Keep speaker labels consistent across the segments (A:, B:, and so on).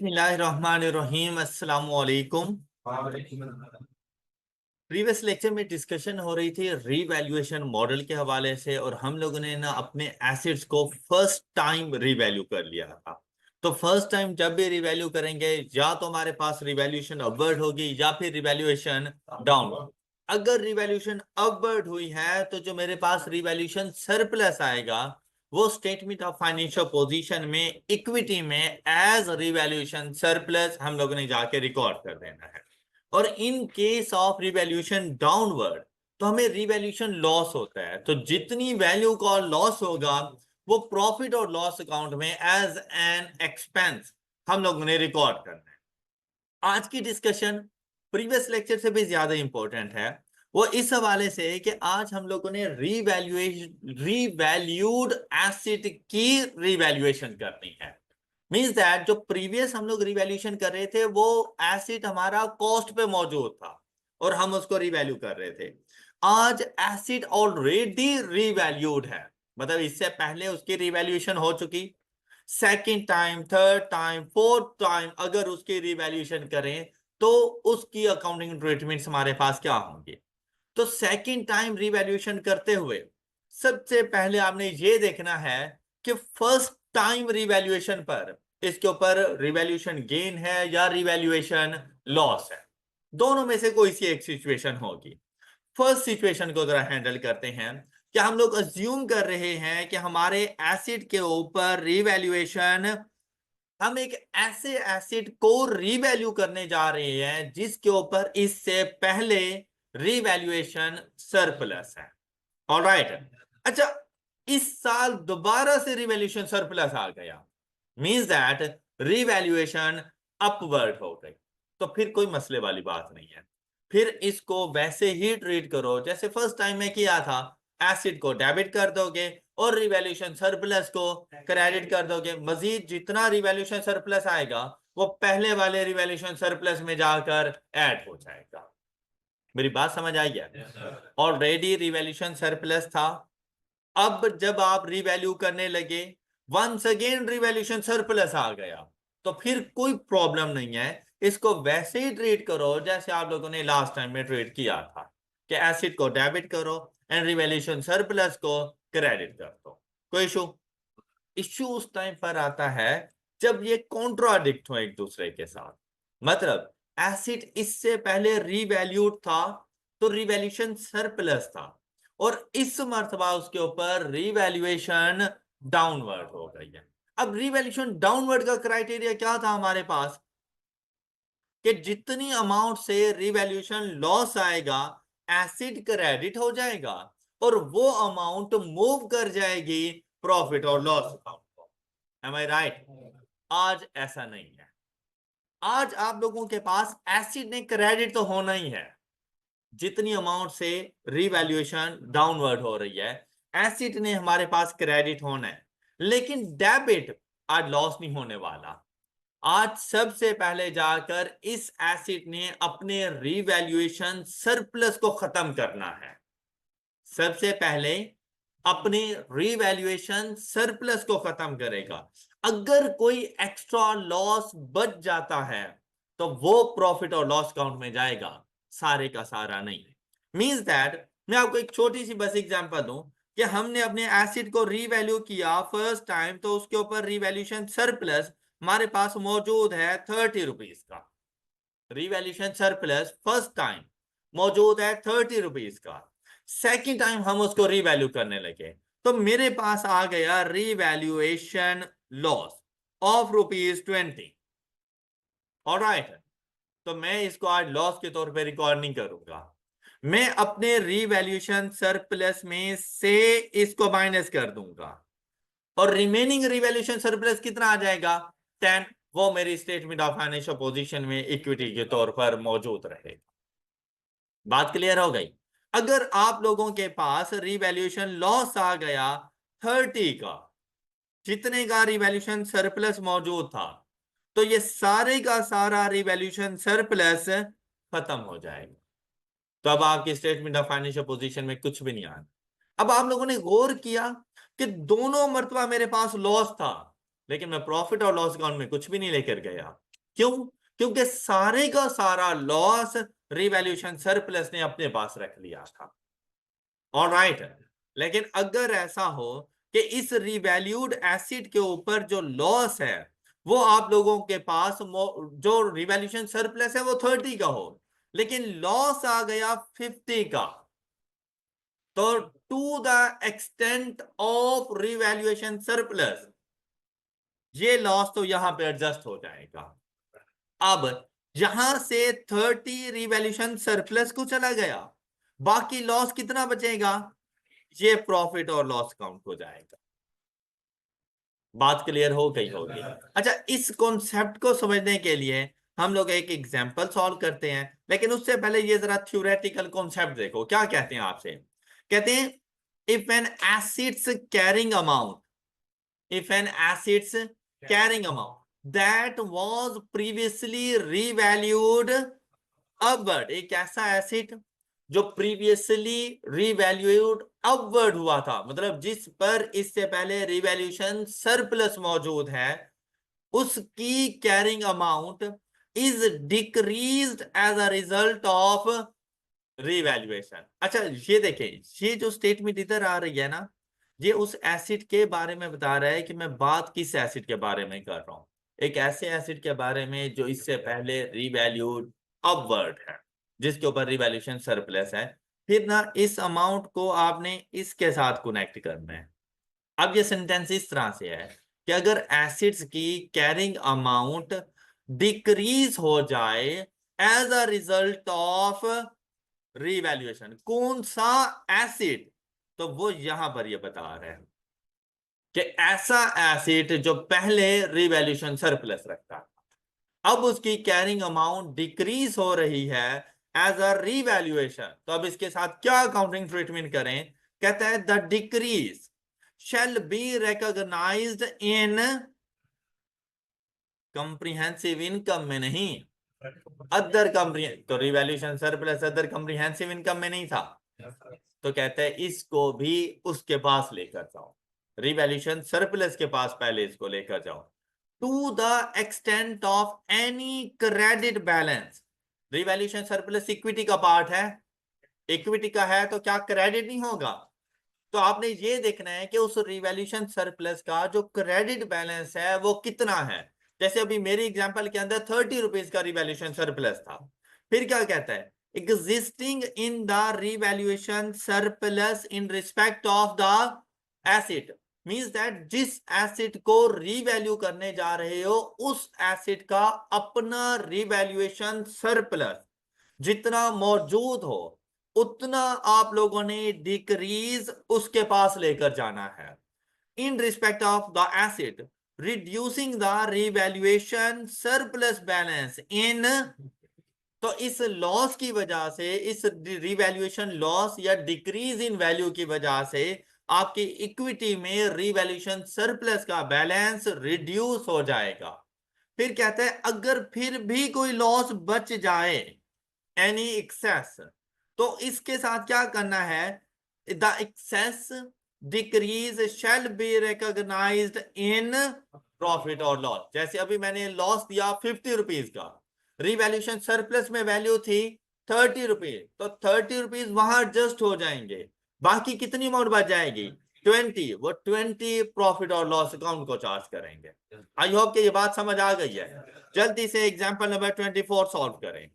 A: बिस्मिल्लाहिर्रहमानिर्रहीम, अस्सलामु अलैकुम। प्रीवियस लेक्चर में डिस्कशन हो रही थी रीवैल्यूएशन मॉडल के हवाले से, और हम लोगों ने ना अपने एसेट्स को फर्स्ट टाइम रीवैल्यू कर लिया था। तो फर्स्ट टाइम जब भी रीवैल्यू करेंगे, या तो हमारे पास रिवैल्यूएशन अपवर्ड होगी या फिर रिवैल्यूएशन डाउनवर्ड। अगर रिवैल्यूएशन अपवर्ड हुई है तो जो मेरे पास रिवैल्यूएशन सरप्लस आएगा वो स्टेटमेंट ऑफ फाइनेंशियल पोजीशन में इक्विटी में एज रिवैल्यूएशन सरप्लस हम लोगों ने जाके रिकॉर्ड कर देना है। और in case of revaluation downward तो हमें रिवैल्यूएशन लॉस होता है, तो जितनी वैल्यू का लॉस होगा वो प्रॉफिट और लॉस अकाउंट में एज एन एक्सपेंस हम लोगों ने रिकॉर्ड करना है। आज की डिस्कशन प्रीवियस लेक्चर से भी ज्यादा इंपॉर्टेंट है। वो इस हवाले से कि आज हम लोगों ने रिवैल्यूड एसेट की रिवैल्यूएशन करनी है। मींस दैट जो प्रीवियस हम लोग रिवैल्यूएशन कर रहे थे वो एसेट हमारा कॉस्ट पे मौजूद था और हम उसको रिवैल्यू कर रहे थे। आज एसेट ऑलरेडी रिवैल्यूड है, मतलब इससे पहले उसकी रिवैल्यूएशन हो चुकी। Second time, third time, fourth time अगर उसकी रिवैल्यूएशन करें तो उसकी अकाउंटिंग ट्रीटमेंट्स हमारे पास क्या होंगे। तो सेकेंड टाइम रिवैल्यूएशन करते हुए सबसे पहले आपने ये देखना है कि फर्स्ट टाइम रिवैल्यूएशन पर इसके ऊपर रिवैल्यूएशन गेन है या रिवैल्यूएशन लॉस है। दोनों में से कोई सी एक सिचुएशन होगी। फर्स्ट सिचुएशन को जरा हैंडल करते हैं। क्या हम लोग अज्यूम कर रहे हैं कि हमारे एसिड के ऊपर रिवैल्यूएशन, हम एक ऐसे एसिड को रिवैल्यू करने जा रहे हैं जिसके ऊपर इससे पहले रिवैल्यूएशन सरप्लस है। ऑलराइट। अच्छा, इस साल दोबारा से रिवैल्यूएशन सरप्लस आ गया, मींस दैट रिवैल्यूएशन अपवर्ड हो गई। तो फिर कोई मसले वाली बात नहीं है, फिर इसको वैसे ही ट्रीट करो जैसे फर्स्ट टाइम में किया था। एसिड को डेबिट कर दोगे और रिवैल्यूएशन सरप्लस को क्रेडिट कर दोगे। मजीद जितना रिवैल्यूएशन सरप्लस आएगा वो पहले वाले रिवैल्यूएशन सरप्लस में जाकर ऐड हो जाएगा। मेरी बात समझ आई है? ऑलरेडी रिवैल्यूएशन सरप्लस था, अब जब आप रिवैल्यू करने लगे वंस अगेन रिवैल्यूएशन सरप्लस आ गया, तो फिर कोई प्रॉब्लम नहीं है। इसको वैसे ही ट्रीट करो जैसे आप लोगों ने लास्ट टाइम में ट्रीट किया था कि एसिड को डेबिट करो एंड रिवैल्यूएशन सरप्लस को क्रेडिट कर दो। कोई इश्यू उस टाइम पर आता है जब ये कॉन्ट्राडिक्ट हो एक दूसरे के साथ। मतलब एसिड इससे पहले रिवैल्यूड था तो रिवैल्यूएशन सरप्लस था, और इस मर्तबा उसके ऊपर रिवैल्यूएशन डाउनवर्ड हो गई है। अब रिवैल्यूएशन डाउनवर्ड का क्राइटेरिया क्या था हमारे पास कि जितनी अमाउंट से रिवैल्यूएशन लॉस आएगा एसिड क्रेडिट हो जाएगा और वो अमाउंट मूव कर जाएगी प्रॉफिट और लॉस अकाउंट को। M I right? आज ऐसा नहीं है। आज आप लोगों के पास एसिड ने क्रेडिट तो होना ही है, जितनी अमाउंट से रिवैल्यूएशन डाउनवर्ड हो रही है एसिड ने हमारे पास क्रेडिट होना है, लेकिन डेबिट आज लॉस नहीं होने वाला। आज सबसे पहले जाकर इस एसिड ने अपने रिवैल्यूएशन सरप्लस को खत्म करना है। सबसे पहले अपने रिवैल्यूएशन सरप्लस को खत्म करेगा। अगर कोई एक्स्ट्रा लॉस बच जाता है तो वो प्रॉफिट और लॉस अकाउंट में जाएगा, सारे का सारा नहीं। मींस दैट मैं आपको एक छोटी सी बस एग्जांपल दूं कि हमने अपने एसिड को रीवैल्यू किया फर्स्ट टाइम, तो उसके ऊपर रिवैल्यूएशन सरप्लस हमारे पास मौजूद है 30 रुपीज का। रिवैल्यूएशन सरप्लस फर्स्ट टाइम मौजूद है 30 रुपीज का। सेकेंड टाइम हम उसको रिवैल्यू करने लगे तो मेरे पास आ गया रिवैल्यूएशन लॉस ऑफ ₹20। ऑलराइट, तो मैं इसको आज लॉस के तौर पे रिकॉर्ड नहीं करूंगा। मैं अपने रिवैल्यूएशन सरप्लस में से इसको माइनस कर दूंगा और रिमेनिंग रिवैल्यूएशन सरप्लस कितना आ जाएगा? 10। वो मेरी स्टेटमेंट ऑफ फाइनेंशियल पोजीशन में इक्विटी के तौर पर मौजूद रहेगा। बात क्लियर हो गई? अगर आप लोगों के पास रिवैल्यूएशन लॉस आ गया 30 का, जितने का रिवैल्यूएशन सरप्लस मौजूद था, तो ये सारे का सारा रिवैल्यूएशन सरप्लस खत्म हो जाएगा। तो अब आपकी स्टेटमेंट ऑफ फाइनेंशियल पोजीशन में कुछ भी नहीं आना। अब आप लोगों ने गौर किया कि दोनों मर्तबा मेरे पास लॉस था लेकिन मैं प्रॉफिट और लॉस अकाउंट में कुछ भी नहीं लेकर गया। क्यों? क्योंकि सारे का सारा लॉस रिवैल्यूएशन सरप्लस ने अपने पास रख लिया था। ऑलराइट, लेकिन अगर ऐसा हो कि इस रिवैल्यूड एसेट के ऊपर जो लॉस है वो आप लोगों के पास जो रिवैल्यूएशन सरप्लस है वो 30 का हो, लेकिन लॉस आ गया 50 का, तो to the extent of revaluation surplus ये लॉस तो यहां पे एडजस्ट हो जाएगा। अब यहां से 30 रिवैल्यूएशन सरप्लस को चला गया, बाकी लॉस कितना बचेगा? ये प्रॉफिट और लॉस काउंट हो जाएगा। बात क्लियर हो गई होगी? अच्छा, इस कॉन्सेप्ट को समझने के लिए हम लोग एक एग्जांपल सॉल्व करते हैं, लेकिन उससे पहले ये जरा थ्योरेटिकल कॉन्सेप्ट देखो क्या कहते हैं आपसे। कहते हैं if an assets carrying amount, if an assets carrying amount that was previously revalued upward, एक ऐसा एसेट जो प्रीवियसली रिवैल्यूड अपवर्ड हुआ था, मतलब जिस पर इससे पहले रिवैल्यूएशन सरप्लस मौजूद है, उसकी carrying amount is decreased as a result of revaluation. अच्छा ये देखें, ये जो स्टेटमेंट इधर आ रही है ना, ये उस एसिड के बारे में बता रहा है कि मैं बात किस एसिड के बारे में कर रहा हूं। एक ऐसे एसिड के बारे में जो इससे पहले रिवैल्यूड अपवर्ड है, जिसके ऊपर रिवैल्यूएशन सरप्लस है। फिर ना इस अमाउंट को आपने इसके साथ कनेक्ट करना है। अब ये सेंटेंस इस तरह से है कि अगर एसिड्स की कैरिंग अमाउंट डिक्रीज हो जाए as a result of revaluation, कौन सा एसिड? तो वो यहां पर ये बता रहे हैं कि ऐसा एसिड जो पहले रिवैल्यूएशन सरप्लस रखता था, अब उसकी कैरिंग अमाउंट डिक्रीज हो रही है एज अ रिवैल्यूएशन, तो अब इसके साथ क्या अकाउंटिंग ट्रीटमेंट करें? कहता है the decrease shall be recognised in comprehensive income में, नहीं अदर कंप्रीहेंसिव, तो revaluation surplus other comprehensive income में नहीं था, तो कहते हैं इसको भी उसके पास लेकर जाओ, रिवैल्यूएशन सरप्लस के पास पहले इसको लेकर जाओ। To the extent of any credit balance, revaluation surplus equity का पार्ट है, इक्विटी का है तो क्या क्रेडिट नहीं होगा? तो आपने ये देखना है कि उस रिवैल्यूएशन सरप्लस का जो क्रेडिट बैलेंस है वो कितना है। जैसे अभी मेरी एग्जांपल के अंदर 30 रुपीज का रिवैल्यूएशन सरप्लस था। फिर क्या कहता है? Existing in the revaluation surplus in respect of the asset, means that जिस एसेट को रिवैल्यू करने जा रहे हो उस एसेट का अपना रिवैल्यूएशन सरप्लस जितना मौजूद हो उतना आप लोगों ने डिक्रीज उसके पास लेकर जाना है in respect of the asset, reducing the revaluation surplus balance इन, तो इस लॉस की वजह से, इस रिवैल्यूएशन लॉस या डिक्रीज इन वैल्यू की वजह से आपकी इक्विटी में रिवैल्यूएशन सरप्लस का बैलेंस रिड्यूस हो जाएगा। फिर कहते हैं अगर फिर भी कोई लॉस बच जाए, एनी एक्सेस, तो इसके साथ क्या करना है? The excess decrease shall be recognised in profit और लॉस। जैसे अभी मैंने लॉस दिया 50 रुपीज का, रिवैल्यूएशन सरप्लस में वैल्यू थी 30 रुपीज, तो 30 रुपीज वहां एडजस्ट हो जाएंगे, बाकी कितनी अमाउंट बच जाएगी? 20, वो 20 प्रॉफिट और लॉस अकाउंट को चार्ज करेंगे। आई होप कि ये बात समझ आ गई है। जल्दी से एग्जांपल नंबर 24 सॉल्व करें।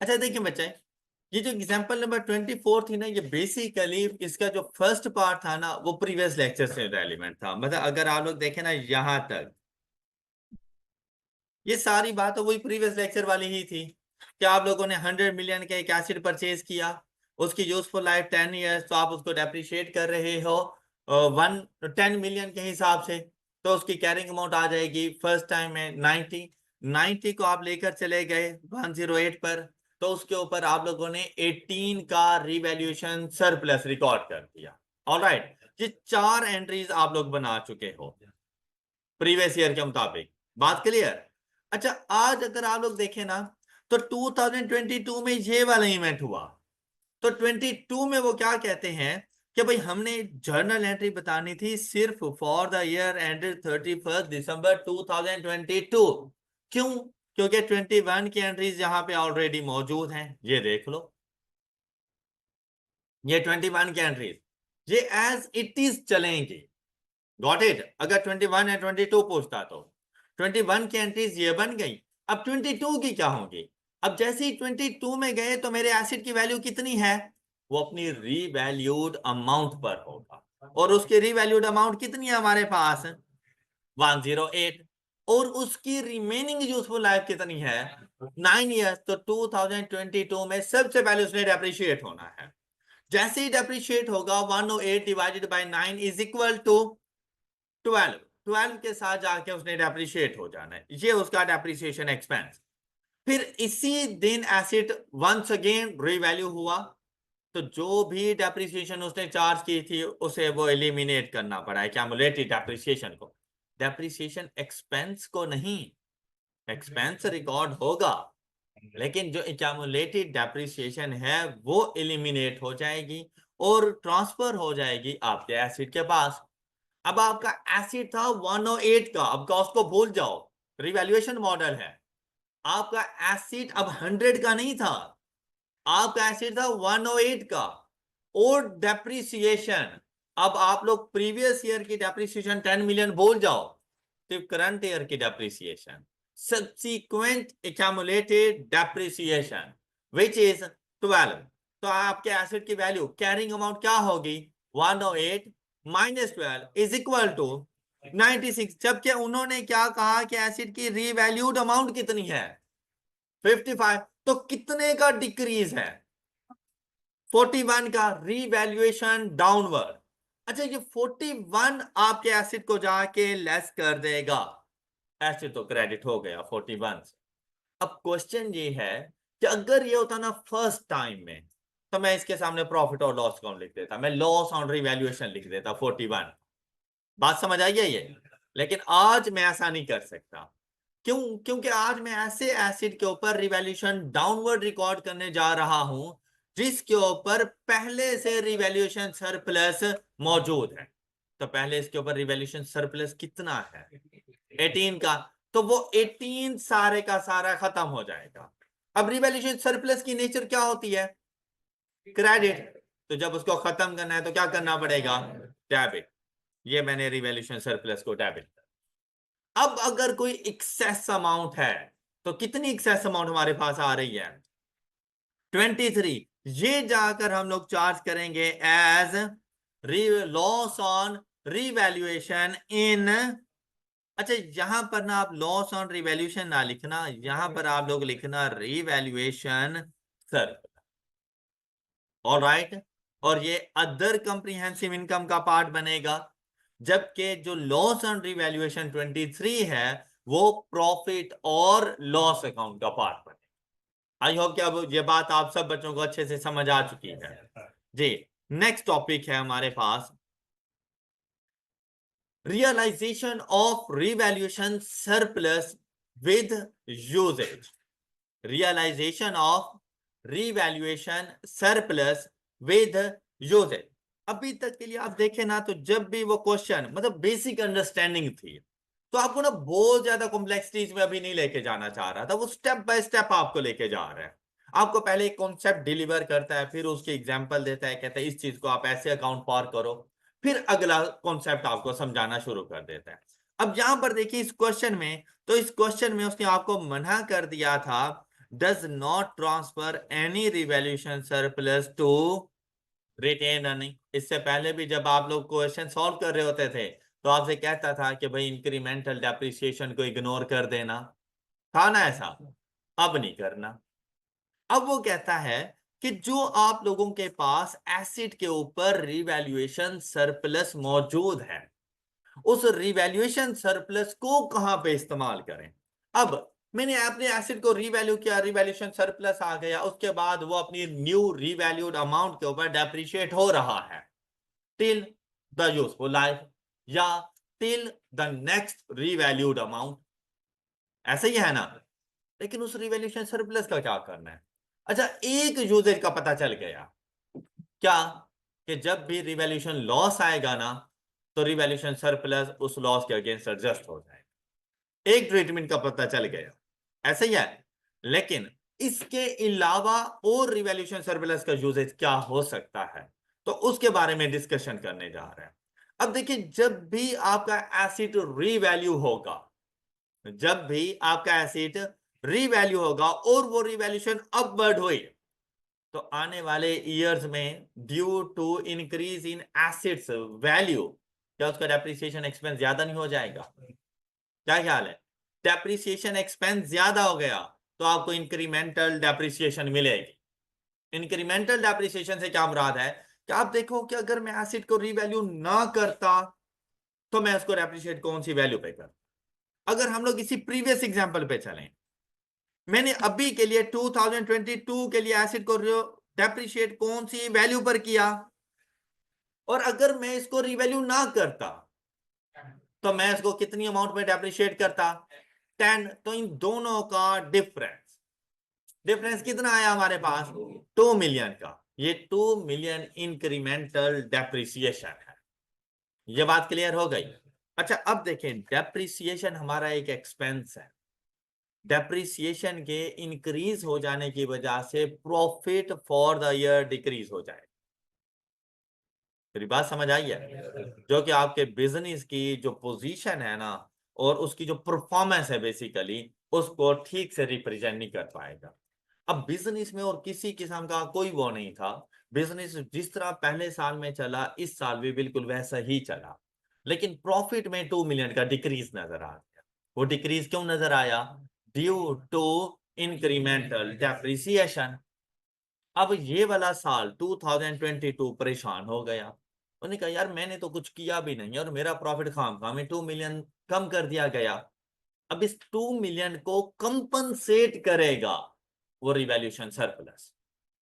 A: अच्छा देखिए बच्चे, ये जो एग्जांपल नंबर 24 थी ना, ये बेसिकली इसका जो फर्स्ट पार्ट था ना वो प्रीवियस लेक्चर से रेलिवेंट था। मतलब अगर आप लोग देखें ना यहां तक, ये सारी बात तो वही प्रीवियस लेक्चर वाली ही थी कि आप लोगों ने 100 मिलियन का एक एसिड परचेज किया, उसकी यूजफुल लाइफ 10 ईयर्स, तो आप उसको डेप्रिशिएट कर रहे हो 10 मिलियन के हिसाब से, तो उसकी कैरिंग अमाउंट आ जाएगी फर्स्ट टाइम में 90 को आप लेकर चले गए 108 पर, तो उसके ऊपर आप लोगों ने 18 का रिवैल्यूएशन सरप्लस रिकॉर्ड कर दिया। ऑलराइट, ये 4 एंट्रीज आप लोग बना चुके हो प्रीवियस ईयर के मुताबिक। बात क्लियर? अच्छा आज अगर आप लोग देखें ना, तो 2022 में ये वाला इवेंट हुआ, तो 22 में वो क्या कहते हैं कि भाई हमने जर्नल एंट्री बतानी थी सिर्फ फॉर द ईयर एंडेड 31 दिसंबर 2022। क्यों? क्योंकि 21 की एंट्रीज यहां पे ऑलरेडी मौजूद हैं, ये देख लो, ये 21 की एंट्रीज ये एज इट इज चलेंगी। Got it? अगर 21 या 22 पूछता तो 21 की एंट्रीज ये बन गई। अब 22 की क्या होंगी? अब जैसे ही 22 में गए तो मेरे एसिड की वैल्यू कितनी है? वो अपनी रीवैल्यूड अमाउंट पर होगा, और उसकी रीवैल्यूड अमाउंट कितनी है हमारे पास? 108। और उसकी रिमेनिंग यूजफुल लाइफ कितनी है? 9 ईयर्स। तो 2022 में सबसे पहले उसने डेप्रिशिएट होना है। जैसे ही डेप्रिशिएट होगा 108 divided by 9 is equal to 12। 12 के साथ जाके उसने डेप्रिशिएट हो जाना है, ये उसका डेप्रिसिएशन एक्सपेंस। फिर इसी दिन एसिड वंस अगेन रीवैल्यू हुआ, तो जो भी डेप्रिसिएशन उसने चार्ज की थी उसे वो एलिमिनेट करना पड़ा है, क्यूमुलेटिव डेप्रिसिएशन को, डेप्रिसिएशन एक्सपेंस को नहीं। एक्सपेंस रिकॉर्ड होगा लेकिन जो एक्यूमुलेटेड डेप्रिसिएशन है वो एलिमिनेट हो जाएगी और ट्रांसफर हो जाएगी आपके एसिड के पास। अब आपका एसिड था 108 का, अब कॉस्ट को भूल जाओ, रिवैल्यूएशन मॉडल है। आपका एसिड अब 100 का नहीं था, आपका एसिड था 108 का। और डेप्रिसिएशन, अब आप लोग प्रीवियस ईयर की डेप्रिसिएशन 10 मिलियन भूल जाओ, सिर्फ करंट ईयर की depreciation, subsequent accumulated depreciation which is 12। तो आपके एसिड की वैल्यू कैरिंग अमाउंट क्या होगी? 108 माइनस 12 इज इक्वल टू 96। जबकि उन्होंने क्या कहा कि एसिड की रीवैल्यूड अमाउंट कितनी है? 55। तो कितने का डिक्रीज है? 41 का रीवैल्यूएशन डाउनवर्ड। अच्छा, ये 41 आपके एसिड को जाके लेस कर देगा, एसिड तो क्रेडिट हो गया 41 से। अब क्वेश्चन ये है कि अगर ये होता ना फर्स्ट टाइम में, तो मैं इसके सामने प्रॉफिट और लॉस अकाउंट लिख देता, मैं लॉस ऑन रीवैल्यूएशन लिख देता 41। बात समझ आई है ये? लेकिन आज मैं ऐसा नहीं कर सकता। क्यों? क्योंकि आज मैं ऐसे एसिड के ऊपर रिवैल्यूएशन डाउनवर्ड रिकॉर्ड करने जा रहा हूं जिसके ऊपर पहले से रिवैल्यूएशन सरप्लस मौजूद है। तो पहले इसके ऊपर रिवैल्यूएशन सरप्लस कितना है? 18 का। तो वो 18 सारे का सारा खत्म हो जाएगा। अब रिवैल्यूएशन सरप्लस की नेचर क्या होती है? क्रेडिट। तो जब उसको खत्म करना है तो क्या करना पड़ेगा? डेबिट। ये मैंने रिवैल्यूएशन सरप्लस को डेबिट। अब अगर कोई एक्सेस अमाउंट है, तो कितनी एक्सेस अमाउंट हमारे पास आ रही है? 23। ये जाकर हम लोग चार्ज करेंगे एज लॉस ऑन रिवैल्यूएशन इन। अच्छा, यहां पर ना आप लॉस ऑन रिवैल्यूएशन ना लिखना, यहां पर आप लोग लिखना रिवैल्यूएशन सर। All right. और ये अदर कंप्रीहेंसिव इनकम का पार्ट बनेगा, जबकि जो लॉस ऑन रिवैल्यूएशन 23 है वो प्रॉफिट और लॉस अकाउंट का पार्ट बनेगा। आई होप कि अब ये बात आप सब बच्चों को अच्छे से समझ आ चुकी है जी। नेक्स्ट टॉपिक है हमारे पास realisation of revaluation surplus with uses. Realisation of revaluation surplus with uses. अभी तक के लिए आप देखें ना, तो जब भी वो क्वेश्चन मतलब बेसिक अंडरस्टैंडिंग थी, तो आपको ना बहुत ज्यादा कॉम्प्लेक्सिटीज में अभी नहीं लेके जाना चाह रहा था, वो स्टेप बाय स्टेप आपको लेके जा रहा है। आपको पहले एक कॉन्सेप्ट डिलीवर करता है, फिर उसकी एग्जांपल देता है, कहता है इस चीज को आप ऐसे अकाउंट फॉर करो, फिर अगला कॉन्सेप्ट आपको समझाना शुरू कर देता है। अब यहां पर देखिए इस क्वेश्चन में, तो इस क्वेश्चन में उसने आपको मना कर दिया था does not transfer any revaluation surplus to retain earning. इससे पहले भी जब आप लोग क्वेश्चन सॉल्व कर रहे होते थे तो आपसे कहता था कि भाई इंक्रीमेंटल डेप्रिसिएशन को इग्नोर कर देना, था ना ऐसा? अब नहीं करना। अब वो कहता है कि जो आप लोगों के पास एसिड के ऊपर रिवैल्यूएशन सरप्लस मौजूद है, उस रिवैल्यूएशन सरप्लस को कहां पे इस्तेमाल करें। अब मैंने अपने एसिड को रीवैल्यू किया, रिवैल्यूएशन सरप्लस आ गया, उसके बाद वो अपनी न्यू रीवैल्यूड अमाउंट के ऊपर डेप्रिशिएट हो रहा है टिल द यूजफुल लाइफ या till the next revalued amount, ऐसा ही है ना? लेकिन उस रिवैल्यूएशन सरप्लस का क्या करना है? अच्छा, एक यूजेज का पता चल गया। क्या? कि जब भी रिवैल्यूएशन लॉस आएगा ना, तो रिवैल्यूएशन सरप्लस उस लॉस के अगेंस्ट एडजस्ट हो जाएगा। एक ट्रीटमेंट का पता चल गया, ऐसे ही है। लेकिन इसके अलावा और रिवैल्यूएशन सरप्लस का यूजेज क्या हो सकता है, तो उसके बारे में डिस्कशन करने जा रहे हैं। अब देखिए, जब भी आपका एसेट रीवैल्यू होगा, जब भी आपका एसेट रीवैल्यू होगा और वो रिवैल्यूएशन अपवर्ड हुई, तो आने वाले ईयर्स में due to increase in assets value, क्या उसका डेप्रिसिएशन एक्सपेंस ज्यादा नहीं हो जाएगा? क्या ख्याल है? डेप्रिसिएशन एक्सपेंस ज्यादा हो गया तो आपको इंक्रीमेंटल डेप्रिसिएशन मिलेगी। इंक्रीमेंटल डेप्रिसिएशन से क्या मुराद है कि आप देखो कि अगर मैं एसेट को रीवैल्यू ना करता तो मैं उसको डेप्रिशिएट कौन सी वैल्यू पे कर। अगर हम लोग इसी प्रीवियस एग्जांपल पे चलें, मैंने अभी के लिए 2022 के लिए एसेट को डेप्रिशिएट कौन सी वैल्यू पर किया, और अगर मैं इसको रिवैल्यू ना करता तो मैं इसको कितनी अमाउंट में डेप्रिशिएट करता? 10। तो इन दोनों का डिफरेंस, डिफरेंस कितना आया हमारे पास? 2 मिलियन का। ये 2 मिलियन इंक्रीमेंटल डेप्रिसिएशन है। ये बात क्लियर हो गई? अच्छा, अब देखें, डेप्रिसिएशन हमारा एक एक्सपेंस है। डेप्रिसिएशन के इंक्रीज हो जाने की वजह से profit for the year decrease हो जाए। मेरी बात समझ आई है? जो कि आपके बिजनेस की जो पोजीशन है ना, और उसकी जो परफॉर्मेंस है बेसिकली, उसको ठीक से रिप्रेजेंट नहीं कर पाएगा। अब बिजनेस में और किसी किस्म का कोई वो नहीं था। बिजनेस जिस तरह पहले साल में चला, इस साल भी बिल्कुल वैसा ही चला, लेकिन प्रॉफिट में 2 मिलियन का डिक्रीज नजर आ गया। वो डिक्रीज क्यों नजर आया? Due to incremental depreciation. अब ये वाला साल 2022 परेशान हो गया। उन्होंने कहा यार मैंने तो कुछ किया भी नहीं और मेरा प्रॉफिट खामखा में 2 मिलियन कम कर दिया गया। अब इस 2 मिलियन को कंपनसेट करेगा वो रिवैल्यूएशन सरप्लस।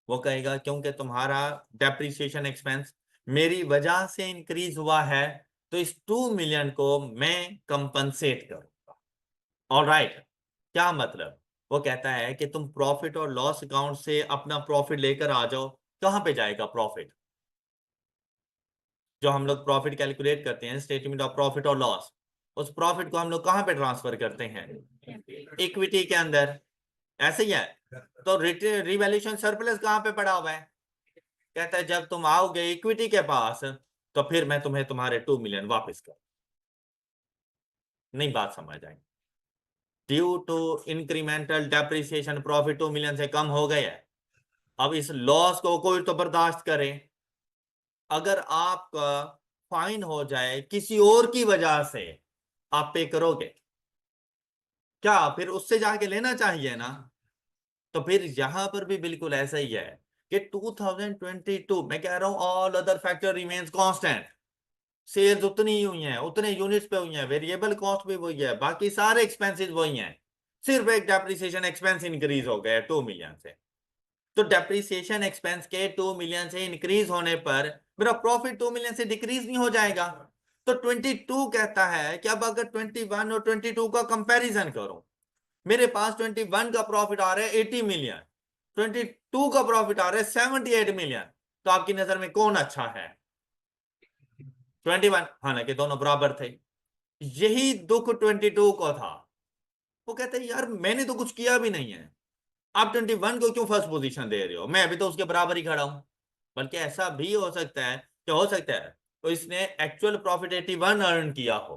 A: वो कहेगा क्योंकि तुम्हारा डेप्रिसिएशन एक्सपेंस मेरी वजह से इंक्रीज हुआ है, तो इस 2 मिलियन को मैं कंपनसेट करूंगा। ऑलराइट, क्या मतलब? वो कहता है कि तुम प्रॉफिट और लॉस अकाउंट से अपना प्रॉफिट लेकर आ जाओ। कहां पे जाएगा प्रॉफिट? जो हम लोग प्रॉफिट कैलकुलेट करते हैं, स्टेटमेंट ऑफ प्रॉफिट और लॉस, उस प्रॉफिट को हम लोग कहां पे ट्रांसफर करते हैं? इक्विटी के अंदर। ऐसे ही है। तो रिवैल्यूएशन सरप्लस कहां पे पड़ा हुआ है? कहता है जब तुम आओगे इक्विटी के पास, तो फिर मैं तुम्हें तुम्हारे 2 मिलियन वापस कर। नहीं बात समझ आई? Due to incremental depreciation profit 2 million से कम हो गया है। अब इस लॉस को कोई तो बर्दाश्त करे। अगर आपका फाइन हो जाए किसी और की वजह से, आप पे करोगे क्या? फिर उससे जाके लेना चाहिए ना। तो फिर यहां पर भी बिल्कुल ऐसा ही है कि 2022 मैं कह रहा हूं all other factor remains constant. Sales उतनी ही हुई हैं, उतने यूनिट्स पे हुई हैं, वेरिएबल कॉस्ट भी वही है, बाकी सारे एक्सपेंसेस वही हैं। सिर्फ एक डेप्रिसिएशन एक्सपेंस इंक्रीज हो गया 2 मिलियन से। तो डेप्रिसिएशन एक्सपेंस के 2 मिलियन से इंक्रीज होने पर मेरा प्रॉफिट 2 मिलियन से डिक्रीज नहीं हो जाएगा। तो 22 कहता है कि अब अगर 21 और 22 का कंपैरिजन करो, मेरे पास 21 का प्रॉफिट आ रहा है 80 मिलियन, 22 का प्रॉफिट आ रहा है 78 मिलियन। तो आपकी नजर में कौन अच्छा है? 21। हालांकि दोनों बराबर थे। यही दुख 22 को था। वो कहते हैं यार मैंने तो कुछ किया भी नहीं है, आप 21 को क्यों फर्स्ट पोजीशन दे रहे हो? मैं अभी तो उसके बराबर ही खड़ा हूं। बल्कि ऐसा भी हो सकता है कि हो सकता है तो इसने एक्चुअल प्रॉफिट 81 अर्न किया हो,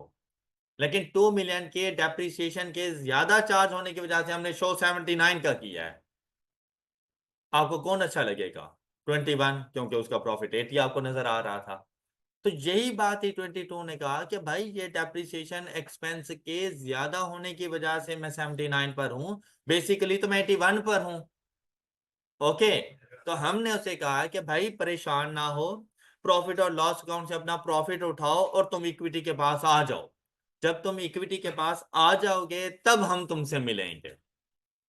A: लेकिन 2 मिलियन के डेप्रिसिएशन के ज्यादा चार्ज होने की वजह से हमने शो 79 का किया है। आपको कौन अच्छा लगेगा? 21, क्योंकि उसका प्रॉफिट 80 आपको नजर आ रहा था। तो यही बात ही 22 ने कहा कि भाई ये डेप्रिसिएशन एक्सपेंस के ज्यादा होने की वजह से मैं 79 पर हूं, बेसिकली तो मैं 81 पर हूं। ओके। तो हमने उसे कहा कि भाई परेशान ना हो, प्रॉफिट और लॉस अकाउंट से अपना प्रॉफिट उठाओ और तुम इक्विटी के पास आ जाओ। जब तुम इक्विटी के पास आ जाओगे तब हम तुमसे मिलेंगे।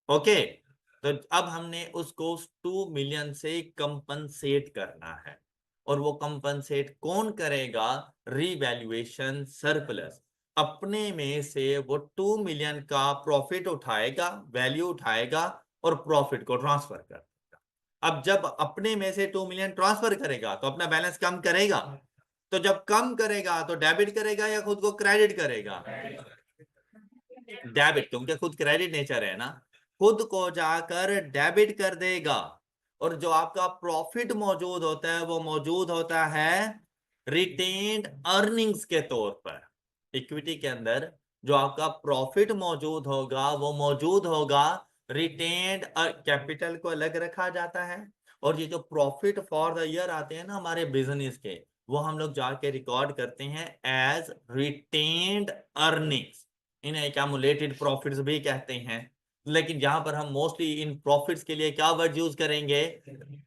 A: ओके। तो अब हमने उसको 2 मिलियन से कंपनसेट करना है, और वो कंपनसेट कौन करेगा? रिवैल्यूएशन सरप्लस अपने में से वो 2 मिलियन का प्रॉफिट उठाएगा, वैल्यू उठाएगा और प्रॉफिट को ट्रांसफर कर देगा। अब जब अपने में से 2 मिलियन ट्रांसफर करेगा तो अपना बैलेंस कम करेगा, तो जब कम करेगा तो डेबिट करेगा या खुद को क्रेडिट करेगा? डेबिट, क्योंकि खुद क्रेडिट नेचर है ना, खुद को जाकर डेबिट कर देगा। और जो आपका प्रॉफिट मौजूद होता है वो मौजूद होता है रिटेन्ड अर्निंग्स के तौर पर। इक्विटी के अंदर जो आपका प्रॉफिट मौजूद होगा वो मौजूद होगा रिटेन्ड। कैपिटल को अलग रखा जाता है, और ये जो प्रॉफिट फॉर द ईयर आते हैं ना हमारे बिजनेस के, वो हम लोग जाके रिकॉर्ड करते हैं एज रिटेन्ड अर्निंग्स। इन्हें एक्यूमुलेटेड प्रॉफिट्स भी कहते हैं। लेकिन यहां पर हम मोस्टली इन प्रॉफिट्स के लिए क्या वर्ड यूज करेंगे?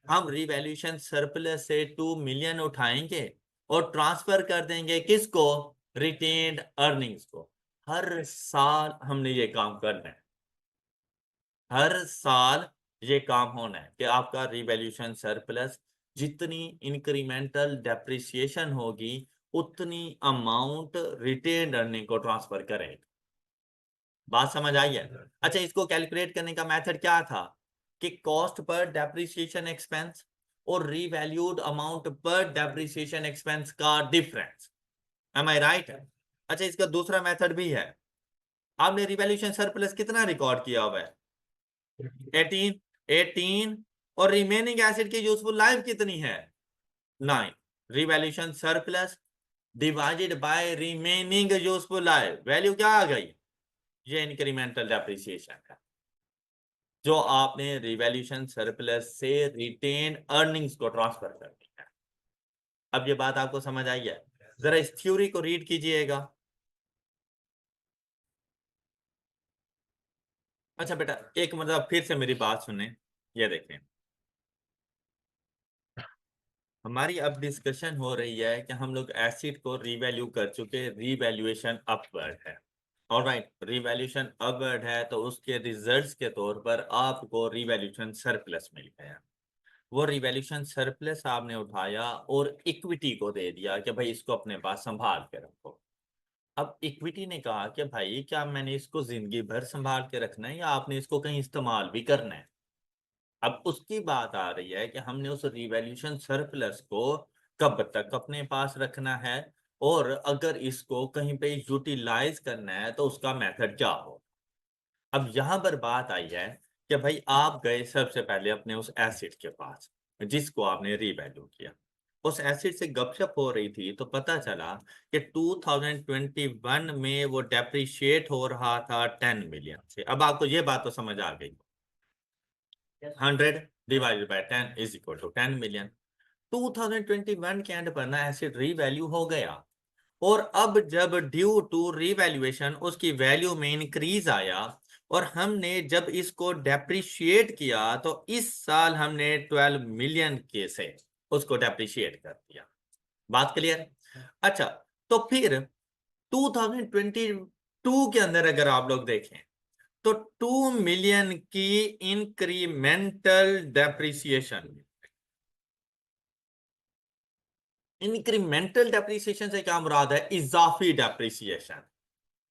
A: हम रिवैल्यूएशन सरप्लस से 2 मिलियन उठाएंगे और ट्रांसफर कर देंगे किसको? रिटेन्ड अर्निंग्स को। हर साल हमने ये काम करना है, हर साल ये काम होना है कि आपका रिवैल्यूएशन सरप्लस जितनी इंक्रीमेंटल डेप्रिसिएशन होगी उतनी अमाउंट रिटेन्ड अर्निंग को ट्रांसफर करेगा। बात समझ आई है? अच्छा, इसको कैलकुलेट करने का मेथड क्या था कि कॉस्ट पर डेप्रिसिएशन एक्सपेंस और रीवैल्यूड अमाउंट पर डेप्रिसिएशन एक्सपेंस का डिफरेंस। M I right? अच्छा, इसका दूसरा मेथड भी है। आपने रिवैल्यूएशन सरप्लस कितना रिकॉर्ड किया हुआ है? 18। 18 और रिमेनिंग एसेट की यूजफुल लाइफ कितनी है? 9। Revaluation surplus divided by remaining useful life, value क्या आ गई? ये इंक्रीमेंटल डेप्रिसिएशन है जो आपने रिवैल्यूएशन सरप्लस से रिटेन अर्निंग्स को ट्रांसफर कर दिया है। अब ये बात आपको समझ आई है? जरा इस थ्योरी को रीड कीजिएगा। अच्छा बेटा, एक मतलब फिर से मेरी बात सुने, ये देखें। हमारी अब डिस्कशन हो रही है कि हम लोग एसिड को रीवैल्यू कर चुके, रीवैल्यूएशन अपवर्ड है। ऑलराइट, रीवैल्यूएशन अपवर्ड है तो उसके रिजल्ट्स के तौर पर आपको रीवैल्यूएशन सरप्लस मिल गया। वो रिवैल्यूएशन सरप्लस आपने उठाया और इक्विटी को दे दिया कि भाई इसको अपने पास संभाल के रखो। अब इक्विटी ने कहा कि भाई क्या मैंने इसको जिंदगी भर संभाल के रखना है या आपने इसको कहीं इस्तेमाल भी करना है? अब उसकी बात आ रही है कि हमने उस रिवैल्यूएशन सरप्लस को कब तक अपने पास रखना है, और अगर इसको कहीं पे यूटिलाइज करना है तो उसका मेथड क्या हो। अब यहां पर बात आई है कि भाई आप गए सबसे पहले अपने उस एसिड के पास जिसको आपने रीवैल्यू किया। उस एसिड से गपशप हो रही थी तो पता चला कि 2021 में वो डेप्रिशिएट हो रहा था 10 मिलियन से। अब आपको ये बात तो समझ आ गई, 100 divided by 10 is equal to 10 million. 2021 के एंड पर ना एसिड रीवैल्यू हो गया, और अब जब ड्यू टू रीवैल्यूएशन उसकी वैल्यू में इंक्रीज आया, और हमने जब इसको डेप्रिशिएट किया तो इस साल हमने 12 मिलियन के से उसको डेप्रिशिएट कर दिया। बात क्लियर? अच्छा, तो फिर 2022 के अंदर अगर आप लोग देखें तो 2 मिलियन की इंक्रीमेंटल डेप्रिसिएशन। इंक्रीमेंटल डेप्रिसिएशन से क्या मुराद है? इजाफी डेप्रिसिएशन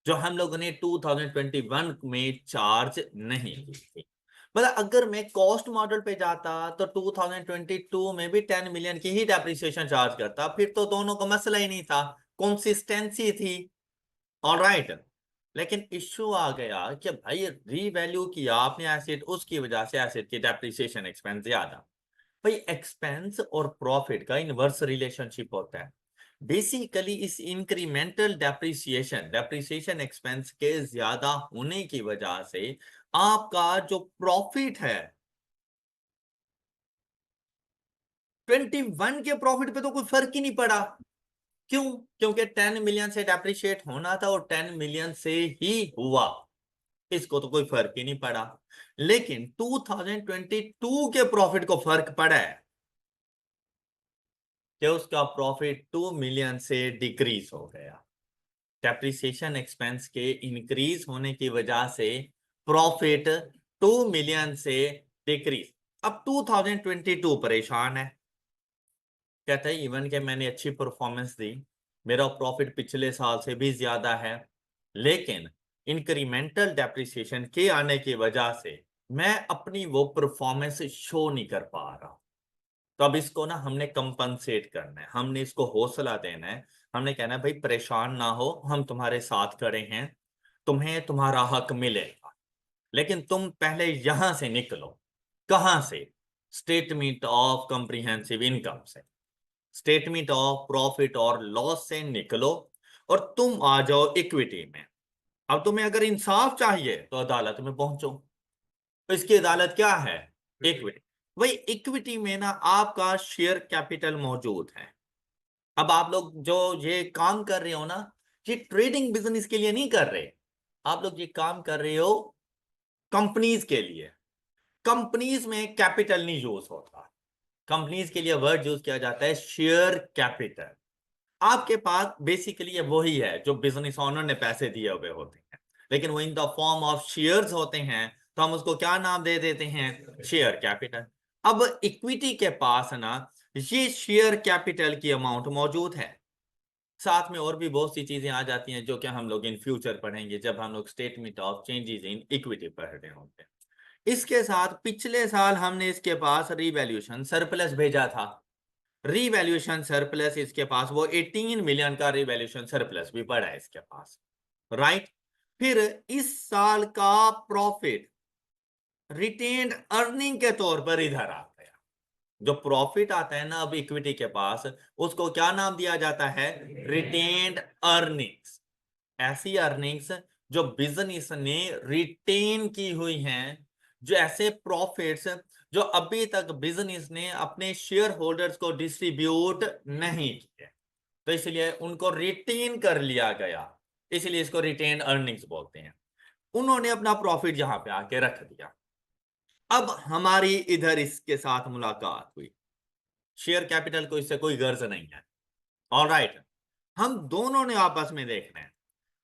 A: जो हम लोगों ने 2021 में चार्ज नहीं की थी। मतलब अगर मैं कॉस्ट मॉडल पे जाता तो 2022 में भी 10 मिलियन की ही डेप्रिसिएशन चार्ज करता, फिर तो दोनों का मसला ही नहीं था, कंसिस्टेंसी थी। ऑलराइट, लेकिन इश्यू आ गया कि भाई रीवैल्यू किया आपने एसेट, उसकी वजह से एसेट की डेप्रिसिएशन एक्सपेंस ज्यादा। भाई एक्सपेंस और प्रॉफिट का इनवर्स रिलेशनशिप होता है। बेसिकली इस इंक्रीमेंटल डेप्रिसिएशन डेप्रिसिएशन एक्सपेंस के ज्यादा होने की वजह से आपका जो प्रॉफिट है 21 के प्रॉफिट पे तो कोई फर्क ही नहीं पड़ा। क्यों? क्योंकि 10 मिलियन से डेप्रिशिएट होना था और 10 मिलियन से ही हुआ, इसको तो कोई फर्क ही नहीं पड़ा। लेकिन 2022 के प्रॉफिट को फर्क पड़ा है कि उसका प्रॉफिट 2 मिलियन से डिक्रीज हो गया। डेप्रिसिएशन एक्सपेंस के इंक्रीज होने की वजह से प्रॉफिट 2 मिलियन से डिक्रीज। अब 2022 परेशान है, कहता है इवन के मैंने अच्छी परफॉर्मेंस दी, मेरा प्रॉफिट पिछले साल से भी ज्यादा है, लेकिन इंक्रीमेंटल डेप्रिसिएशन के आने की वजह से मैं अपनी वो परफॉर्मेंस शो नहीं कर पा रहा, तो अब इसको ना हमने कंपनसेट करना है, हमने इसको हौसला देना है। हमने कहना है भाई परेशान ना हो, हम तुम्हारे साथ खड़े हैं, तुम्हें तुम्हारा हक मिलेगा, लेकिन तुम पहले यहां से निकलो। कहां से? स्टेटमेंट ऑफ कॉम्प्रिहेंसिव इनकम से, स्टेटमेंट ऑफ प्रॉफिट और लॉस से निकलो और तुम आ जाओ इक्विटी में। अब तुम्हें अगर इंसाफ चाहिए तो अदालत में पहुंचो। तो इसकी अदालत क्या है? इक्विटी। वही इक्विटी में ना आपका शेयर कैपिटल मौजूद है। अब आप लोग जो ये काम कर रहे हो ना, ये ट्रेडिंग बिजनेस के लिए नहीं कर रहे, आप लोग ये काम कर रहे हो कंपनीज के लिए। कंपनीज में कैपिटल नहीं यूज होता, कंपनीज के लिए वर्ड यूज किया जाता है शेयर कैपिटल। आपके पास बेसिकली ये वही है जो बिजनेस ओनर ने पैसे दिए हुए होते हैं, लेकिन वो in the form of shares होते हैं, तो हम उसको क्या नाम दे देते हैं? Share capital. अब इक्विटी के पास ना ये शेयर कैपिटल की अमाउंट मौजूद है, साथ में और भी बहुत सी चीजें आ जाती हैं जो कि हम लोग इन फ्यूचर पढ़ेंगे जब हम लोग statement of changes in equity पढ़ रहे होंगे। इसके साथ पिछले साल हमने इसके पास रिवैल्यूएशन सरप्लस भेजा था। रिवैल्यूएशन सरप्लस इसके पास वो 18 मिलियन का रिवैल्यूएशन सरप्लस भी पड़ा है इसके पास, राइट। फिर इस साल का प्रॉफिट रिटेन्ड अर्निंग के तौर पर इधर आ गया। जो प्रॉफिट आता है ना अब इक्विटी के पास, उसको क्या नाम दिया जाता है? Retained earnings. ऐसी अर्निंग्स जो बिजनेस ने रिटेन की हुई हैं, जो ऐसे प्रॉफिट्स जो अभी तक बिजनेस ने अपने शेयर होल्डर्स को डिस्ट्रीब्यूट नहीं किए, तो इसलिए उनको रिटेन कर लिया गया, इसलिए इसको रिटेन अर्निंग्स बोलते हैं। उन्होंने अपना प्रॉफिट यहां पे आके रख दिया। अब हमारी इधर इसके साथ मुलाकात हुई, शेयर कैपिटल को इससे कोई गर्ज नहीं है, ऑलराइट। हम दोनों ने आपस में देखना है।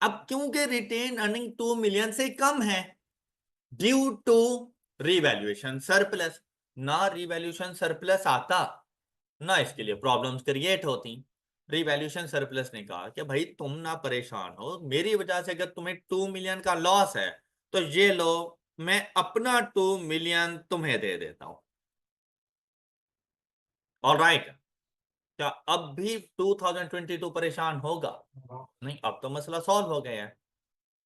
A: अब क्योंकि रिटेन अर्निंग 2 मिलियन से कम है, ड्यू टू रिवैल्यूएशन सरप्लस, ना रिवैल्यूएशन सरप्लस आता ना इसके लिए प्रॉब्लम्स क्रिएट होती। रिवैल्यूएशन सरप्लस ने कहा कि भाई तुम ना परेशान हो, मेरी वजह से अगर तुम्हें 2 मिलियन का लॉस है तो ये लो, मैं अपना 2 मिलियन तुम्हें दे देता हूं, ऑलराइट। क्या अब भी 2022 परेशान होगा? नहीं, अब तो मसला सॉल्व हो गया है।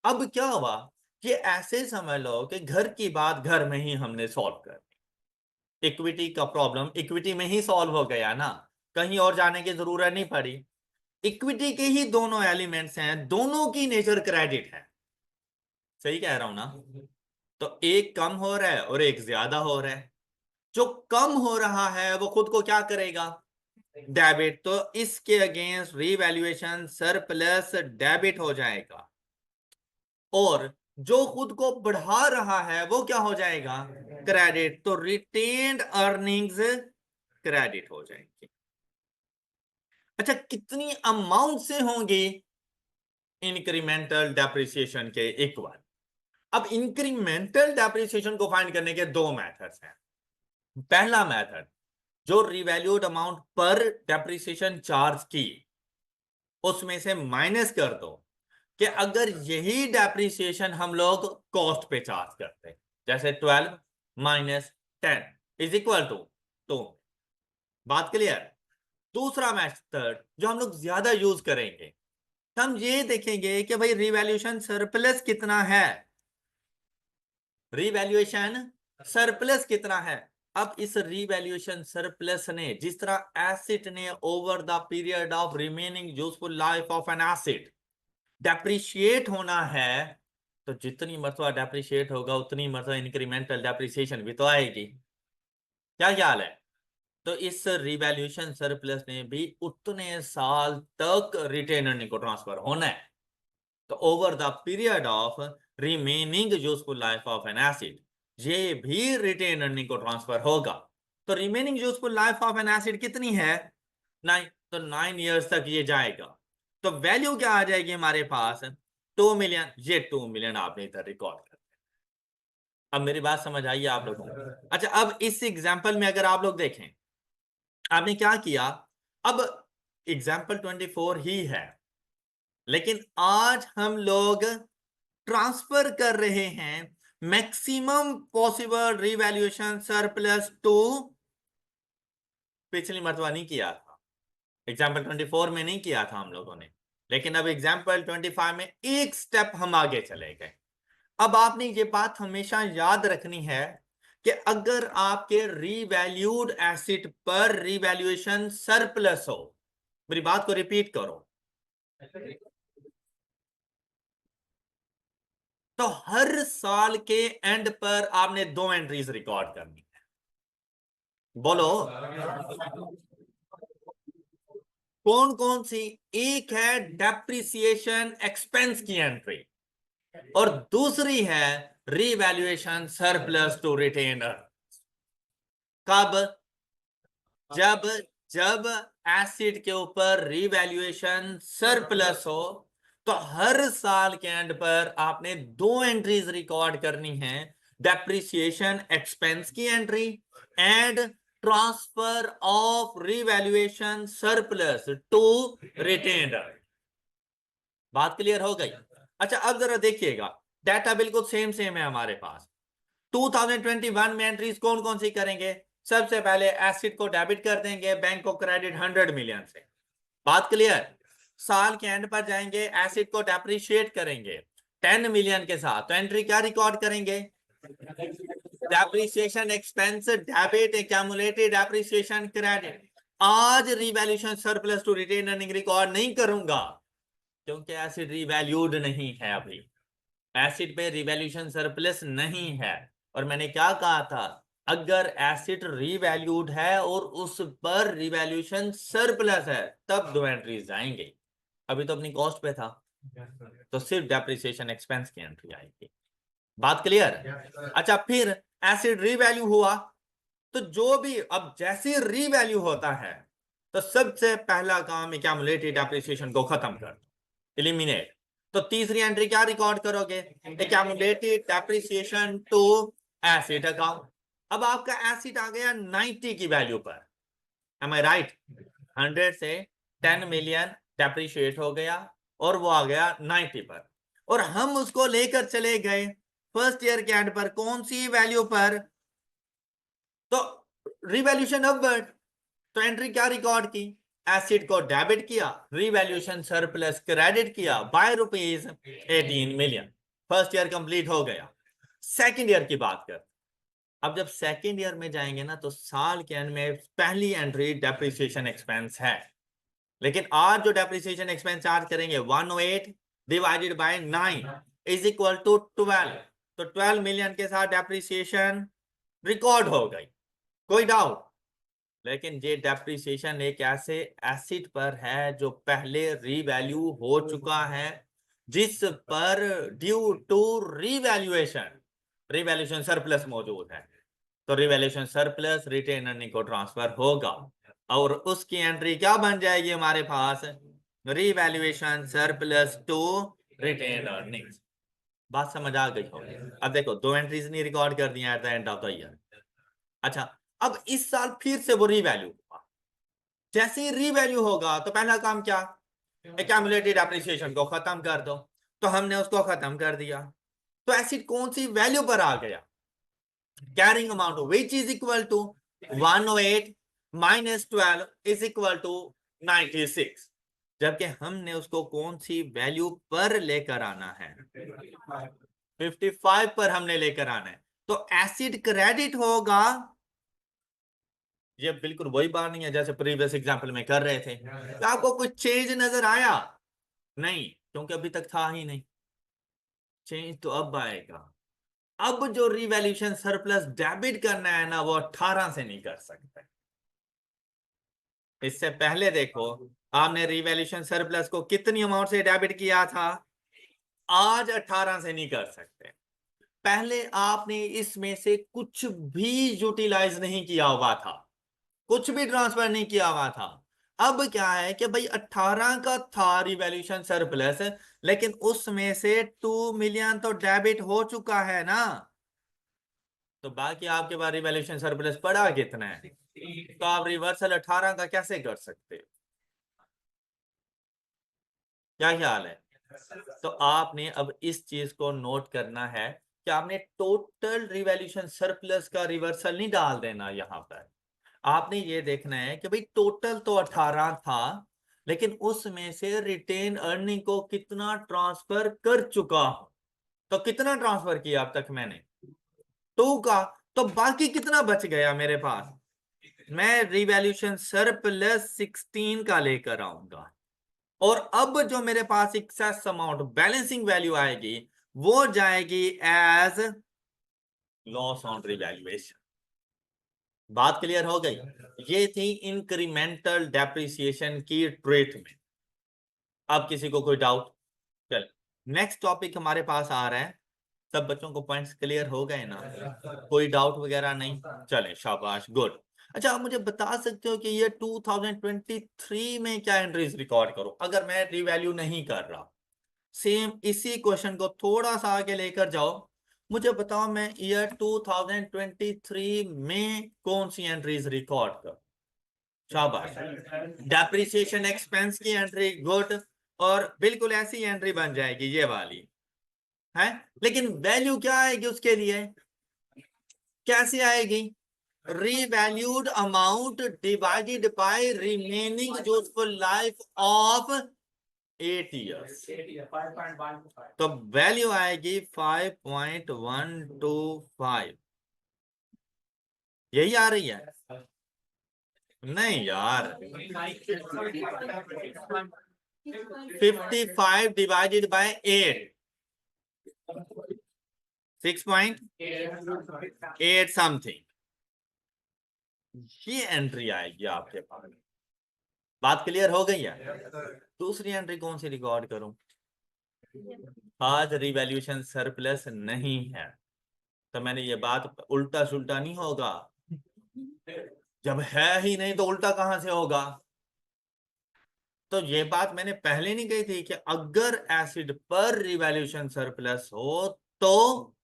A: अब क्या हुआ, ये ऐसे समझ लो कि घर की बात घर में ही हमने सॉल्व कर दी। इक्विटी का प्रॉब्लम इक्विटी में ही सॉल्व हो गया ना, कहीं और जाने की जरूरत नहीं पड़ी। इक्विटी के ही दोनों एलिमेंट्स हैं, दोनों की नेचर क्रेडिट है, सही कह रहा हूं ना? तो एक कम हो रहा है और एक ज्यादा हो रहा है। जो कम हो रहा है वो खुद को क्या करेगा? डेबिट। तो इसके अगेंस्ट रीवैल्यूएशन सरप्लस डेबिट हो जाएगा, और जो खुद को बढ़ा रहा है वो क्या हो जाएगा? क्रेडिट। तो रिटेन्ड अर्निंग्स क्रेडिट हो जाएंगी। अच्छा, कितनी अमाउंट से होंगी? इंक्रीमेंटल डेप्रिसिएशन के इक्वल। अब इंक्रीमेंटल डेप्रिसिएशन को फाइंड करने के दो मेथड्स हैं। पहला मेथड, जो रिवैल्यूड अमाउंट पर डेप्रिसिएशन चार्ज की उसमें से माइनस कर दो, कि अगर यही डेप्रिसिएशन हम लोग कॉस्ट पे चार्ज करते, जैसे 12 माइनस 10 इज इक्वल टू 2। बात क्लियर? दूसरा मेथड जो हम लोग ज्यादा यूज करेंगे, हम ये देखेंगे कि भाई रिवैल्यूएशन सरप्लस कितना है, रिवैल्यूएशन सरप्लस कितना है। अब इस रिवैल्यूएशन सरप्लस ने, जिस तरह एसेट ने over the period of remaining useful life of an asset depreciate होना है, तो जितनी मरतबा डेप्रिशिएट होगा उतनी मरतबा इंक्रीमेंटल डेप्रिसिएशन भी तो आएगी। क्या ख्याल है? तो इस रिवैल्यूएशन सरप्लस ने भी उतने साल तक रिटेन अर्निंग को ट्रांसफर होना है। तो over the period of remaining useful life of N acid, ये भी रिटेन अर्निंग को ट्रांसफर होगा। तो remaining useful life of N acid कितनी है? 9। तो 9 इयर्स तक ये जाएगा। तो वैल्यू क्या आ जाएगी हमारे पास? 2 मिलियन। ये 2 मिलियन आपने इधर रिकॉर्ड कर। अब मेरी बात समझ आई आप लोगों को? अच्छा, अब इस एग्जाम्पल में अगर आप लोग देखें, आपने क्या किया, अब एग्जाम्पल 24 ही है, लेकिन आज हम लोग ट्रांसफर कर रहे हैं maximum possible revaluation surplus to, पिछली मर्तबा नहीं किया था, एग्जाम्पल 24 में नहीं किया था हम लोगों ने, लेकिन अब एग्जाम्पल 25 में एक स्टेप हम आगे चले गए। अब आपने ये बात हमेशा याद रखनी है कि अगर आपके रीवैल्यूड एसेट पर रिवैल्यूएशन सरप्लस हो, मेरी बात को रिपीट करो, तो हर साल के एंड पर आपने 2 एंट्रीज रिकॉर्ड करनी है। बोलो कौन कौन सी? एक है डेप्रिसिएशन एक्सपेंस की एंट्री और दूसरी है रीवैल्यूएशन सरप्लस टू रिटेन। कब? जब जब एसिड के ऊपर रीवैल्यूएशन सरप्लस हो, तो हर साल के एंड पर आपने 2 एंट्रीज रिकॉर्ड करनी है, डेप्रिसिएशन एक्सपेंस की entry and transfer of revaluation surplus to retained. बात क्लियर हो गई? अच्छा अब जरा देखिएगा, डाटा बिल्कुल सेम सेम है हमारे पास। 2021 में एंट्रीज कौन कौन सी करेंगे? सबसे पहले एसिड को डेबिट कर देंगे, बैंक को क्रेडिट 100 मिलियन से। बात क्लियर? साल के एंड पर जाएंगे, एसिड को डेप्रिशिएट करेंगे 10 मिलियन के साथ, तो एंट्री क्या रिकॉर्ड करेंगे? Depreciation expense debit, accumulated depreciation credit. आज revaluation surplus to retain earning record नहीं करूंगा क्योंकि एसिड रिवैल्यूड नहीं है, अभी एसिड पे रिवैल्यूएशन सरप्लस नहीं है। और मैंने क्या कहा था, अगर एसिड रीवैल्यूड है और उस पर रिवैल्यूएशन सरप्लस है तब 2 एंट्रीज आएंगे। अभी तो अपनी कॉस्ट पे था, तो सिर्फ डेप्रिसिएशन एक्सपेंस की एंट्री आएगी। बात क्लियर? अच्छा फिर एसिड रीवैल्यू हुआ, तो जो भी अब जैसे रीवैल्यू होता है तो सबसे पहला काम एक्यूमुलेटेड डेप्रिसिएशन को खत्म कर दो, एलिमिनेट। तो तीसरी एंट्री क्या रिकॉर्ड करोगे? Accumulated depreciation to asset account. अब आपका एसिड आ गया 90 की वैल्यू पर, एम आई राइट? 100 से 10 मिलियन डेप्रिशिएट हो गया और वो आ गया 90 पर, और हम उसको लेकर चले गए फर्स्ट ईयर के एंड पर, कौन सी वैल्यू पर? तो रिवैल्यूएशन अपवर्ड। तो एंट्री क्या रिकॉर्ड की? एसिड को डेबिट किया, रिवैल्यूएशन सरप्लस क्रेडिट किया by rupees 18 million. First year complete हो गया। सेकंड ईयर की बात कर, अब जब सेकंड ईयर में जाएंगे ना, तो साल के एंड में पहली एंट्री डेप्रिसिएशन एक्सपेंस है, लेकिन आज जो डेप्रिसिएशन एक्सपेंस चार्ज करेंगे 108 divided by 9 is equal to 12। तो 12 मिलियन के साथ डेप्रिसिएशन रिकॉर्ड हो गई, कोई डाउट? लेकिन ये डेप्रिसिएशन एक ऐसे एसिड पर है जो पहले रीवैल्यू हो चुका है, जिस पर due to revaluation revaluation surplus मौजूद है। तो रिवैल्यूएशन सरप्लस रिटेन अर्निंग को ट्रांसफर होगा और उसकी एंट्री क्या बन जाएगी हमारे पास? Revaluation surplus to retain earnings. बात समझ आ गई होगी? अब देखो 2 एंट्रीज नहीं रिकॉर्ड कर दी at the end of the year. अच्छा अब इस साल फिर से वो रीवैल्यू हुआ, जैसे ही रीवैल्यू होगा तो पहला काम क्या? एक्यूमुलेटेड एप्रिसिएशन को खत्म कर दो। तो हमने उसको खत्म कर दिया, तो एसिड कौन सी वैल्यू पर आ गया? Carrying amount which is equal to 108 minus 12 is equal to 96, जबकि हमने उसको कौन सी वैल्यू पर लेकर आना है? 55 पर हमने लेकर आना है। तो एसिड क्रेडिट होगा, ये बिल्कुल वही बात नहीं है जैसे प्रीवियस एग्जांपल में कर रहे थे। तो आपको कुछ चेंज नजर आया? नहीं, क्योंकि अभी तक था ही नहीं। चेंज तो अब आएगा। अब जो रिवैल्यूएशन सरप्लस डेबिट करना है ना, वो 18 से नहीं कर सकते। इससे पहले देखो, आपने रिवैल्यूएशन सरप्लस को कितनी अमाउंट से डेबिट किया था? आज 18 से नहीं कर सकते। पहले आपने इसमें से कुछ भी यूटिलाइज नहीं किया हुआ था, कुछ भी ट्रांसफर नहीं किया हुआ था। अब क्या है कि भाई 18 का था रिवैल्यूएशन सरप्लस, लेकिन उसमें से 2 मिलियन तो डेबिट हो चुका है ना, तो बाकी आपके पास रिवैल्यूएशन सरप्लस पड़ा कितना है? तो आप रिवर्सल 18 का कैसे कर सकते हो? क्या ख्याल है? तो आपने अब इस चीज को नोट करना है कि आपने टोटल रिवैल्यूएशन सरप्लस का रिवर्सल नहीं डाल देना। यहां पर आपने ये देखना है कि भाई टोटल तो 18 था, लेकिन उसमें से रिटेन अर्निंग को कितना ट्रांसफर कर चुका हूं। तो कितना ट्रांसफर किया अब तक मैंने? 2 का। तो बाकी कितना बच गया मेरे पास? मैं रिवैल्यूएशन सरप्लस 16 का लेकर आऊंगा, और अब जो मेरे पास एक्सेस अमाउंट बैलेंसिंग वैल्यू आएगी वो जाएगी एज लॉस ऑन रिवैल्यूएशन। बात क्लियर हो गई? ये थी इंक्रीमेंटल डेप्रिसिएशन की ट्रीटमेंट। अब किसी को कोई डाउट? चल, नेक्स्ट टॉपिक हमारे पास आ रहा है। सब बच्चों को पॉइंट्स क्लियर हो गए ना? कोई डाउट वगैरह नहीं? चले, शाबाश, गुड। अच्छा, आप मुझे बता सकते हो कि ये 2023 में क्या एंट्रीज रिकॉर्ड करो अगर मैं रिवैल्यू नहीं कर रहा? सेम इसी क्वेश्चन को थोड़ा सा आगे लेकर जाओ। मुझे बताओ मैं ईयर 2023 में कौन सी एंट्रीज रिकॉर्ड करूं? शाबाश, डेप्रिसिएशन एक्सपेंस की एंट्री, गुड। और बिल्कुल ऐसी एंट्री बन जाएगी ये वाली है, लेकिन वैल्यू क्या आएगी उसके लिए? कैसे आएगी? Revalued amount divided by remaining useful life of 8 years। तो वैल्यू आएगी 5.125। यही आ रही है? नहीं यार, 55 डिवाइडेड बाय 8, 6.8 समथिंग, ये एंट्री आएगी आपके पास। बात क्लियर हो गई है? दूसरी एंट्री कौन सी रिकॉर्ड करूं? आज रिवैल्यूएशन सरप्लस नहीं है, तो मैंने ये बात उल्टा सुल्टा नहीं होगा। जब है ही नहीं तो उल्टा कहां से होगा? तो ये बात मैंने पहले नहीं कही थी कि अगर एसिड पर रिवैल्यूएशन सरप्लस हो तो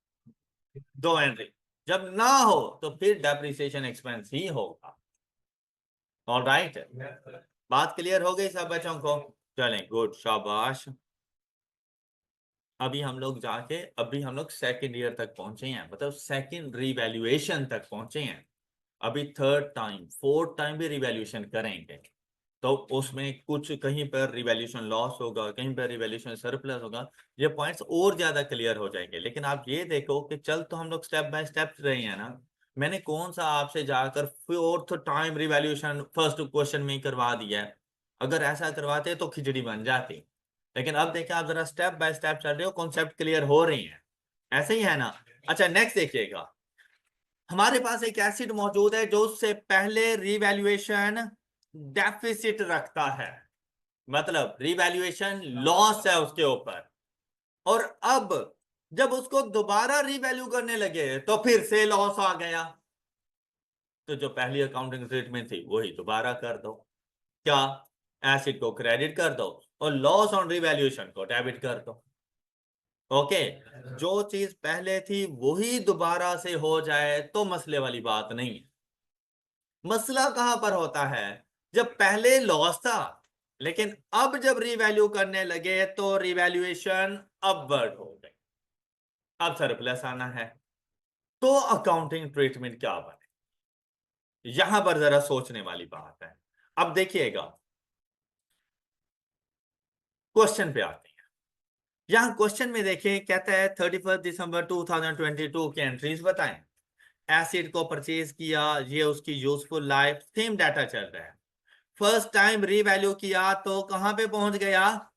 A: 2 एंट्री, जब ना हो तो फिर डेप्रिसिएशन एक्सपेंस ही होगा। ऑलराइट, बात क्लियर हो गई सब बच्चों को? चलें, गुड, शाबाश। अभी हम लोग सेकंड ईयर तक पहुंचे हैं, मतलब सेकंड रिवैल्यूएशन तक पहुंचे हैं। अभी थर्ड टाइम फोर्थ टाइम भी रिवैल्यूएशन करेंगे, तो उसमें कुछ कहीं पर रिवैल्यूएशन लॉस होगा, कहीं पर रिवैल्यूएशन सरप्लस होगा। ये पॉइंट्स और ज्यादा क्लियर हो जाएंगे। लेकिन आप ये देखो कि चल तो हम लोग स्टेप बाय स्टेप रहे हैं ना। मैंने कौन सा आपसे जाकर fourth time revaluation first question में ही करवा दिया है? अगर ऐसा करवाते तो खिचड़ी बन जाती। लेकिन अब देखें, आप जरा स्टेप बाय स्टेप चल रहे हो, कॉन्सेप्ट क्लियर हो रही है, ऐसे ही है ना? अच्छा, नेक्स्ट देखिएगा। हमारे पास एक एसिड मौजूद है जो उससे पहले रिवैल्यूएशन डेफिसिट रखता है, मतलब रिवैल्यूएशन लॉस है उसके ऊपर। और अब जब उसको दोबारा रिवैल्यू करने लगे तो फिर से लॉस आ गया। तो जो पहली अकाउंटिंग ट्रीटमेंट थी वही दोबारा कर दो। क्या? एसिड को क्रेडिट कर दो और लॉस ऑन रिवैल्यूएशन को डेबिट कर दो। ओके, जो चीज पहले थी वही दोबारा से हो जाए तो मसले वाली बात नहीं है। मसला कहां पर होता है? जब पहले लॉस था, लेकिन अब जब रिवैल्यू करने लगे तो रिवैल्यूएशन अपवर्ड हो गई, अब सरप्लस आना है। तो अकाउंटिंग ट्रीटमेंट क्या बने? यहां पर जरा सोचने वाली बात है। अब देखिएगा, क्वेश्चन पे आते हैं। यहां क्वेश्चन में देखिए, कहता है 31 दिसंबर 2022 की एंट्रीज बताएं। एसिड को परचेज किया, ये उसकी यूजफुल लाइफ, सेम डाटा चल रहा है। फर्स्ट टाइम रीवैल्यू किया तो कहां पे पहुंच गया?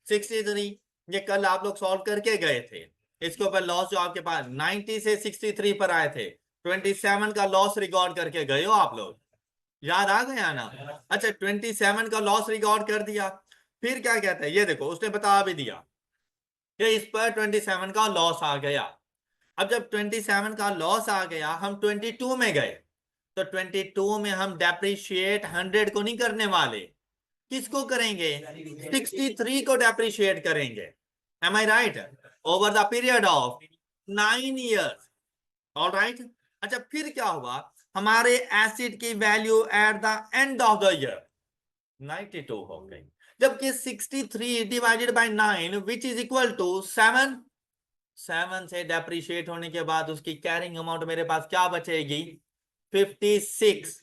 A: 63। ये कल आप लोग सॉल्व करके गए थे। इसके ऊपर लॉस जो आपके पास 90 से 63 पर आए थे, 27 का लॉस रिकॉर्ड करके गए हो आप लोग, याद आ गया ना? अच्छा, 27 का लॉस रिकॉर्ड कर दिया। फिर क्या कहता है, ये देखो, उसने बता भी दिया कि इस पर 27 का लॉस आ गया। अब जब 27 का लॉस आ गया, हम 22 में गए, तो 22 में हम डेप्रिशिएट 100 को नहीं करने वाले। किसको करेंगे? 63 को डेप्रिशिएट करेंगे। Am I right? Over the period of 9 years। All right. अच्छा, फिर क्या हुआ? हमारे एसिड की value at the end of the year 92 हो गई, जबकि 63 divided by 9 which is equal to 7। 7 से डेप्रिशिएट होने के बाद उसकी कैरिंग अमाउंट मेरे पास क्या बचेगी? 56।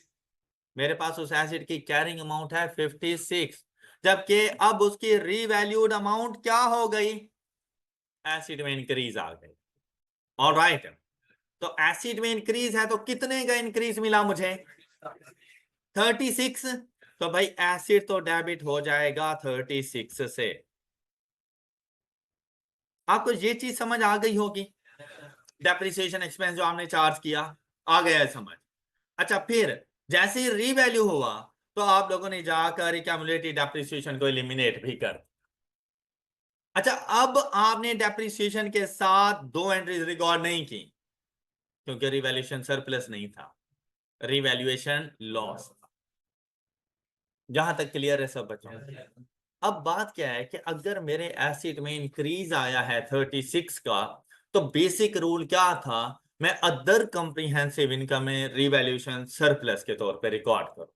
A: मेरे पास उस एसिड की कैरिंग अमाउंट है 56, जबकि अब उसकी रीवैल्यूड अमाउंट क्या हो गई? एसिड में इंक्रीज आ गई। ऑलराइट, तो एसिड में इंक्रीज है तो कितने का इंक्रीज मिला मुझे? 36। तो भाई एसिड तो डेबिट हो जाएगा 36 से। आपको ये चीज समझ आ गई होगी, डेप्रिसिएशन एक्सपेंस जो आपने चार्ज किया, आ गया है समझ? अच्छा, फिर जैसे ही रीवैल्यू हुआ तो आप लोगों ने जाकर एक्यूमुलेटेड डेप्रिसिएशन को एलिमिनेट भी कर। अच्छा, अब आपने डेप्रिसिएशन के साथ दो एंट्रीज रिकॉर्ड नहीं की, क्योंकि रिवैल्यूएशन सरप्लस नहीं था, रिवैल्यूएशन लॉस। जहां तक क्लियर है सब बच्चों? अब बात क्या है कि अगर मेरे एसिड में इंक्रीज आया है 36 का, तो बेसिक रूल क्या था? मैं अदर कंप्रीहेंसिव इनकम में रिवैल्यूएशन सरप्लस के तौर पे रिकॉर्ड करूं।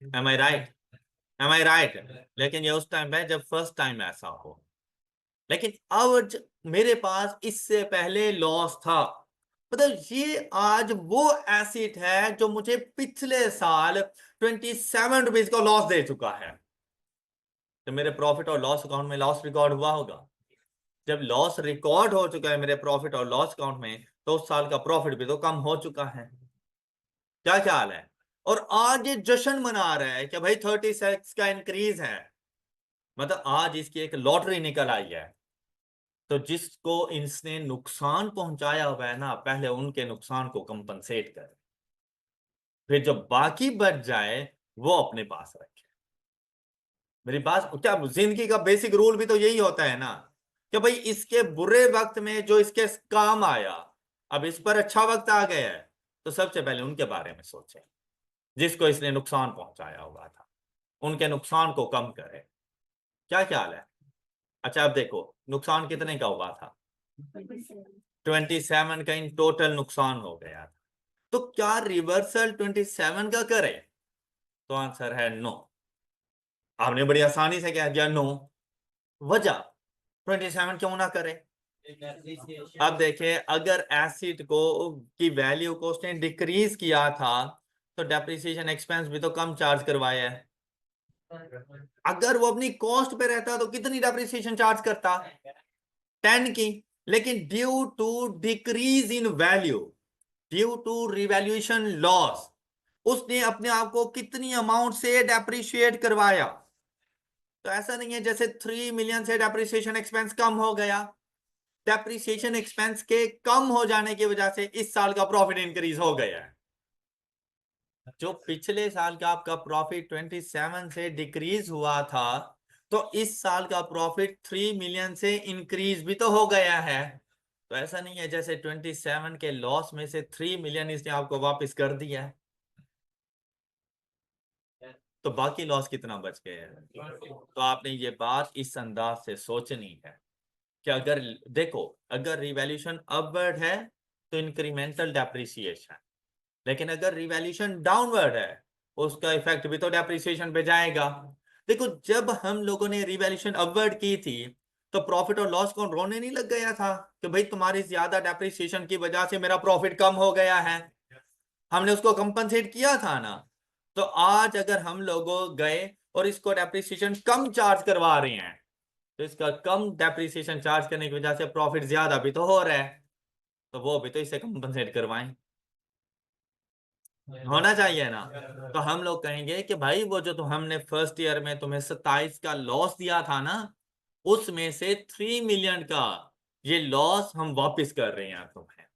A: M I right? M I right? लेकिन ये उस टाइम है जब फर्स्ट टाइम ऐसा हो। लेकिन अब मेरे पास इससे पहले लॉस था, मतलब ये आज वो एसिड है जो मुझे पिछले साल 27 रुपीज का लॉस दे चुका है। तो मेरे प्रॉफिट और लॉस अकाउंट में लॉस रिकॉर्ड हुआ होगा। जब लॉस रिकॉर्ड हो चुका है मेरे प्रॉफिट और लॉस अकाउंट में, तो उस साल का प्रॉफिट भी तो कम हो चुका है। क्या ख्याल है? और आज ये जश्न मना रहा है कि भाई 36 का इंक्रीज है, मतलब आज इसकी एक लॉटरी निकल आई है। तो जिसको इसने नुकसान पहुंचाया हुआ है ना, पहले उनके नुकसान को कंपनसेट करे, फिर जो बाकी बच जाए वो अपने पास रखे। मेरी बात क्या, जिंदगी का बेसिक रूल भी तो यही होता है ना, कि भाई इसके बुरे वक्त में जो इसके काम आया, अब इस पर अच्छा वक्त आ गया है, तो सबसे पहले उनके बारे में सोचें जिसको इसने नुकसान पहुंचाया हुआ था, उनके नुकसान को कम करें। क्या ख्याल है? अच्छा, अब देखो नुकसान कितने का हुआ था? 27 का इन टोटल नुकसान हो गया था। तो क्या रिवर्सल 27 का करे? तो आंसर है नो। आपने बड़ी आसानी से कह दिया नो। वजह, 27 क्यों ना करे? अब देखिए, अगर एसिड को की वैल्यू को उसने डिक्रीज किया था, तो डेप्रिसिएशन एक्सपेंस भी तो कम चार्ज करवाया है। अगर वो अपनी कॉस्ट पे रहता तो कितनी डेप्रिसिएशन चार्ज करता? 10 की। लेकिन due to decrease in value, due to revaluation loss, उसने अपने आप को कितनी अमाउंट से डेप्रिशिएट करवाया? तो ऐसा नहीं है जैसे 3 मिलियन से डेप्रिसिएशन एक्सपेंस कम हो गया। डेप्रिसिएशन एक्सपेंस के कम हो जाने की वजह से इस साल का प्रॉफिट इंक्रीज हो गया है। जो पिछले साल का आपका प्रॉफिट 27 से डिक्रीज हुआ था, तो इस साल का प्रॉफिट 3 मिलियन से इंक्रीज भी तो हो गया है। तो ऐसा नहीं है जैसे 27 के लॉस में से 3 मिलियन इसने आपको वापस कर दिया है। तो बाकी लॉस कितना बच गया है? तो आपने ये बात इस अंदाज से सोचनी है कि अगर देखो, अगर रिवैल्यूएशन अपवर्ड है तो इंक्रीमेंटल डेप्रिसिएशन, लेकिन अगर रिवैल्यूएशन डाउनवर्ड है उसका इफेक्ट भी तो डेप्रिसिएशन पे जाएगा। देखो, जब हम लोगों ने रिवैल्यूएशन अपवर्ड की थी, तो प्रॉफिट और लॉस को रोने नहीं लग गया था कि भाई तुम्हारी ज्यादा डेप्रिसिएशन की वजह से मेरा प्रॉफिट कम हो गया है? हमने उसको कंपनसेट किया था ना। तो आज अगर हम लोग गए और इसको डेप्रिसिएशन कम चार्ज करवा रहे हैं, तो इसका कम डेप्रिसिएशन चार्ज करने की वजह से प्रॉफिट ज्यादा भी तो हो रहा है, तो वो भी तो इसे कंपनसेट करवाएं। होना चाहिए ना। तो हम लोग कहेंगे कि भाई वो जो तो हमने फर्स्ट ईयर में तुम्हें 27 का लॉस दिया था ना, उसमें से 3 मिलियन का ये लॉस हम वापस कर रहे हैं तुम्हें।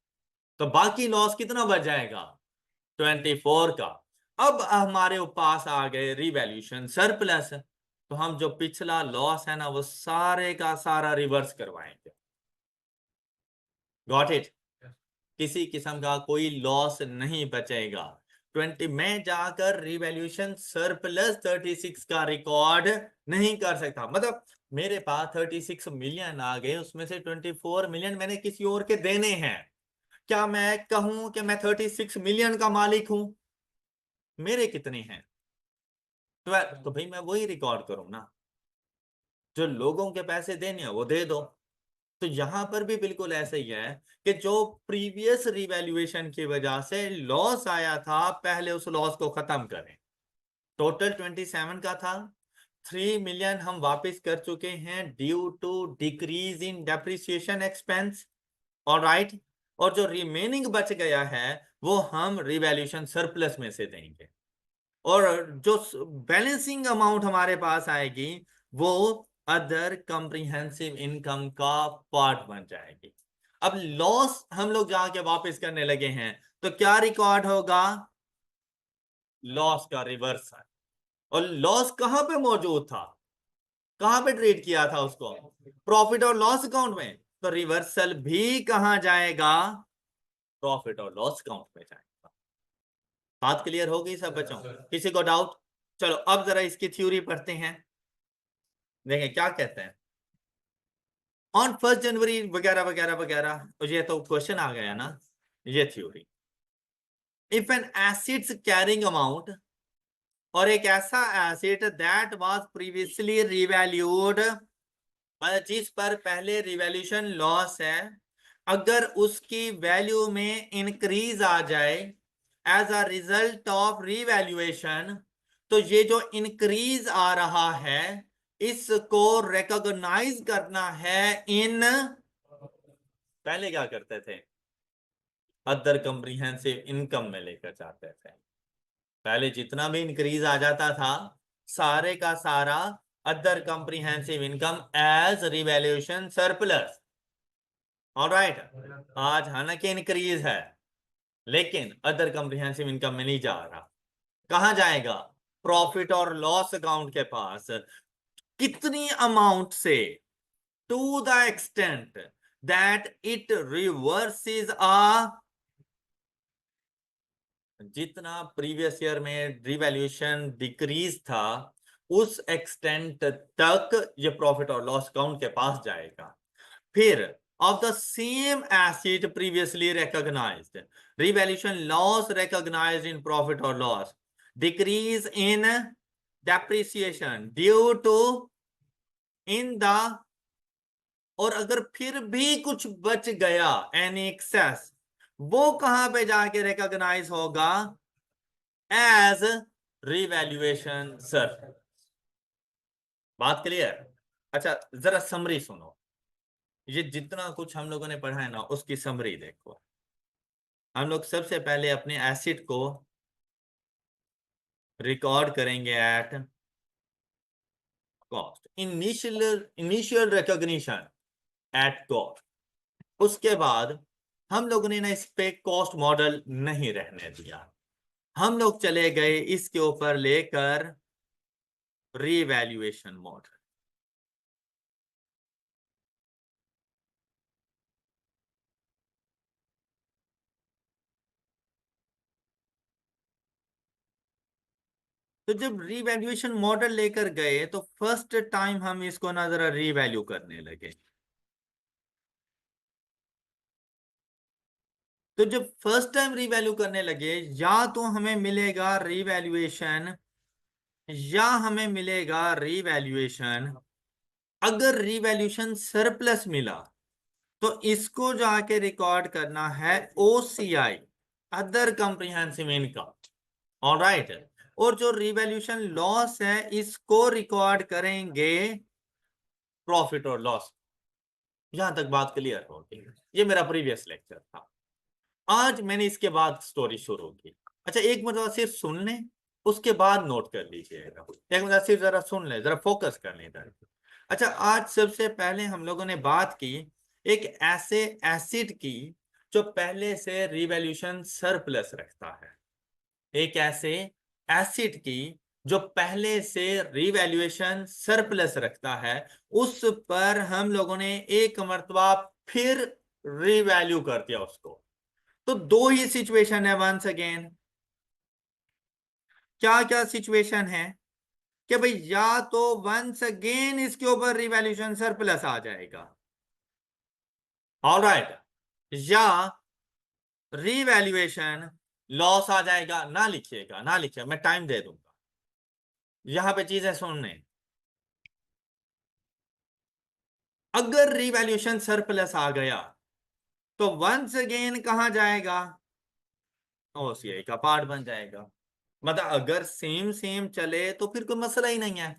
A: तो बाकी लॉस कितना बच जाएगा? 24 का। अब हमारे पास आ गए रिवैल्यूएशन सरप्लस, तो हम जो पिछला लॉस है ना वो सारे का सारा रिवर्स करवाएंगे। Got it? किसी किस्म का कोई लॉस नहीं बचेगा। 20 में जाकर रिवैल्यूएशन सरप्लस 36 का रिकॉर्ड नहीं कर सकता। मतलब मेरे पास 36 मिलियन आ गए, उसमें से 24 मिलियन मैंने किसी और के देने हैं। क्या मैं कहूं कि मैं 36 मिलियन का मालिक हूं? मेरे कितने हैं? 12। तो भाई मैं वही रिकॉर्ड करूं ना, जो लोगों के पैसे देने हैं वो दे दो। तो यहां पर भी बिल्कुल ऐसे ही है कि जो प्रीवियस रिवैल्यूएशन की वजह से लॉस आया था, पहले उस लॉस को खत्म करें। टोटल 27 का था, 3 मिलियन हम वापस कर चुके हैं due to decrease in depreciation expense. Alright, और जो रिमेनिंग बच गया है वो हम रिवैल्यूएशन सरप्लस में से देंगे, और जो बैलेंसिंग अमाउंट हमारे पास आएगी वो अदर कॉम्प्रिहेंसिव इनकम का पार्ट बन जाएगी। अब लॉस हम लोग जाके वापस करने लगे हैं तो क्या रिकॉर्ड होगा? लॉस का रिवर्सल। और लॉस कहां पे मौजूद था, कहां पे ट्रीट किया था उसको? प्रॉफिट और लॉस अकाउंट में। तो रिवर्सल भी कहां जाएगा? प्रॉफिट और लॉस अकाउंट में जाएगा। बात क्लियर हो गई सब बच्चों? किसी को डाउट? चलो अब जरा इसकी थ्योरी पढ़ते हैं, देखें क्या कहते हैं। ऑन 1 जनवरी वगैरह वगैरह वगैरह, ये तो क्वेश्चन आ गया ना। ये theory, if an assets carrying amount, और एक ऐसा asset that was previously revalued, जिस पर पहले रिवैल्यूएशन लॉस है, अगर उसकी वैल्यू में इंक्रीज आ जाए as a result of revaluation, तो ये जो इंक्रीज आ रहा है इसको रिकॉग्नाइज करना है इन, पहले क्या करते थे, अदर कॉम्प्रिहेंसिव इनकम में लेकर जाते थे। पहले जितना भी इंक्रीज आ जाता था सारे का सारा other comprehensive income as revaluation surplus. Alright, आज हालांकि इंक्रीज है लेकिन अदर कॉम्प्रिहेंसिव इनकम में नहीं जा रहा, कहां जाएगा? प्रॉफिट और लॉस अकाउंट के पास। कितनी अमाउंट से? To the extent that it reverses uh, जितना प्रीवियस ईयर में रिवैल्यूएशन डिक्रीज था उस एक्सटेंट तक ये प्रॉफिट और लॉस अकाउंट के पास जाएगा। फिर of the same asset previously recognized, revaluation loss recognized in profit or loss, decrease in depreciation due to in the, और अगर फिर भी कुछ बच गया एनी एक्सेस, वो कहां पे जाके रिकॉग्नाइज होगा? As revaluation sir. बात क्लियर? अच्छा जरा समरी सुनो, ये जितना कुछ हम लोगों ने पढ़ा है ना उसकी समरी देखो। हम लोग सबसे पहले अपने एसिड को रिकॉर्ड करेंगे at cost, initial initial recognition at cost. उसके बाद हम लोगों ने ना इस पे कॉस्ट मॉडल नहीं रहने दिया, हम लोग चले गए इसके ऊपर लेकर रीवैल्यूएशन मॉडल। तो जब रीवैल्यूएशन मॉडल लेकर गए तो फर्स्ट टाइम हम इसको ना जरा रीवैल्यू करने लगे। तो जब फर्स्ट टाइम रीवैल्यू करने लगे, या तो हमें मिलेगा रीवैल्यूएशन या हमें मिलेगा रीवैल्यूएशन। अगर रीवैल्यूएशन सरप्लस मिला तो इसको जाके रिकॉर्ड करना है OCI, other comprehensive income. Alright, और जो रिवैल्यूएशन लॉस है इसको रिकॉर्ड करेंगे प्रॉफिट और लॉस। यहां तक बात क्लियर होगी? ये मेरा प्रीवियस लेक्चर था, आज मैंने इसके बाद स्टोरी शुरू की। अच्छा एक मतलब सिर्फ सुन लें उसके बाद नोट कर लीजिएगा, एक मतलब सिर्फ जरा सुन लें, जरा फोकस कर लें इधर। अच्छा आज सबसे पहले हम लोगों ने बात की एक ऐसे एसिड की जो पहले से रिवैल्यूएशन सरप्लस रखता है, एक ऐसे एसिड की जो पहले से रिवैल्यूएशन सरप्लस रखता है, उस पर हम लोगों ने एक मर्तबा फिर रिवैल्यू कर दिया उसको। तो दो ही सिचुएशन है वंस अगेन। क्या क्या सिचुएशन है कि भाई या तो वंस अगेन इसके ऊपर रिवैल्यूएशन सरप्लस आ जाएगा, ऑलराइट, या रिवैल्यूएशन लॉस आ जाएगा। ना लिखिएगा ना लिखिएगा, मैं टाइम दे दूंगा, यहां पे चीजें सुनने। अगर रिवैल्यूएशन सरप्लस आ गया तो वंस अगेन कहां जाएगा, ओसीआई का पार्ट बन जाएगा। मतलब अगर सेम सेम चले तो फिर कोई मसला ही नहीं है,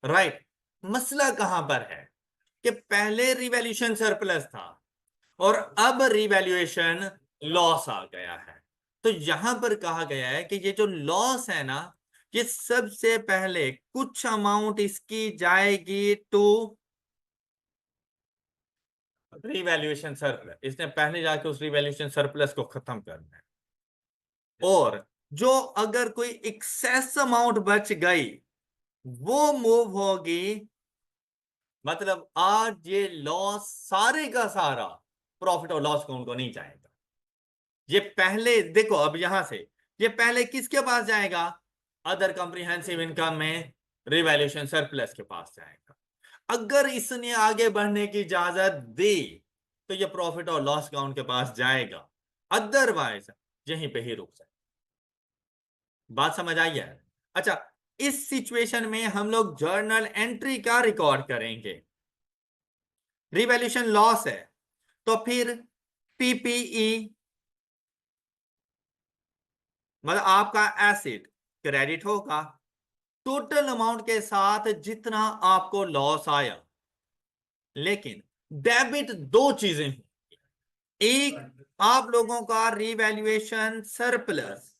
A: राइट। मसला कहां पर है कि पहले रिवैल्यूएशन सरप्लस था और अब रिवैल्यूएशन लॉस आ गया है। तो यहां पर कहा गया है कि ये जो लॉस है ना, ये सबसे पहले कुछ अमाउंट इसकी जाएगी टू रिवैल्यूएशन सरप्लस। इसने पहले जाके उस रिवैल्यूएशन सरप्लस को खत्म करना है। और जो अगर कोई एक्सेस अमाउंट बच गई वो मूव होगी, मतलब आज ये लॉस सारे का सारा प्रॉफिट और लॉस अकाउंट को नहीं जाएगा। ये पहले देखो, अब यहां से ये पहले किसके पास जाएगा, अदर कॉम्प्रिहेंसिव इनकम में रिवैल्यूएशन सरप्लस के पास जाएगा। अगर इसने आगे बढ़ने की इजाजत दी तो ये प्रॉफिट और लॉस अकाउंट के पास जाएगा, अदरवाइज यहीं पे ही रुक जाए। बात समझ आई है? अच्छा, इस सिचुएशन में हम लोग जर्नल एंट्री क्या रिकॉर्ड करेंगे, रिवैल्यूएशन लॉस है तो फिर पीपीई, मतलब आपका एसेट क्रेडिट होगा टोटल अमाउंट के साथ जितना आपको लॉस आया। लेकिन डेबिट दो चीजें हैं, एक आप लोगों का रिवैल्यूएशन सरप्लस,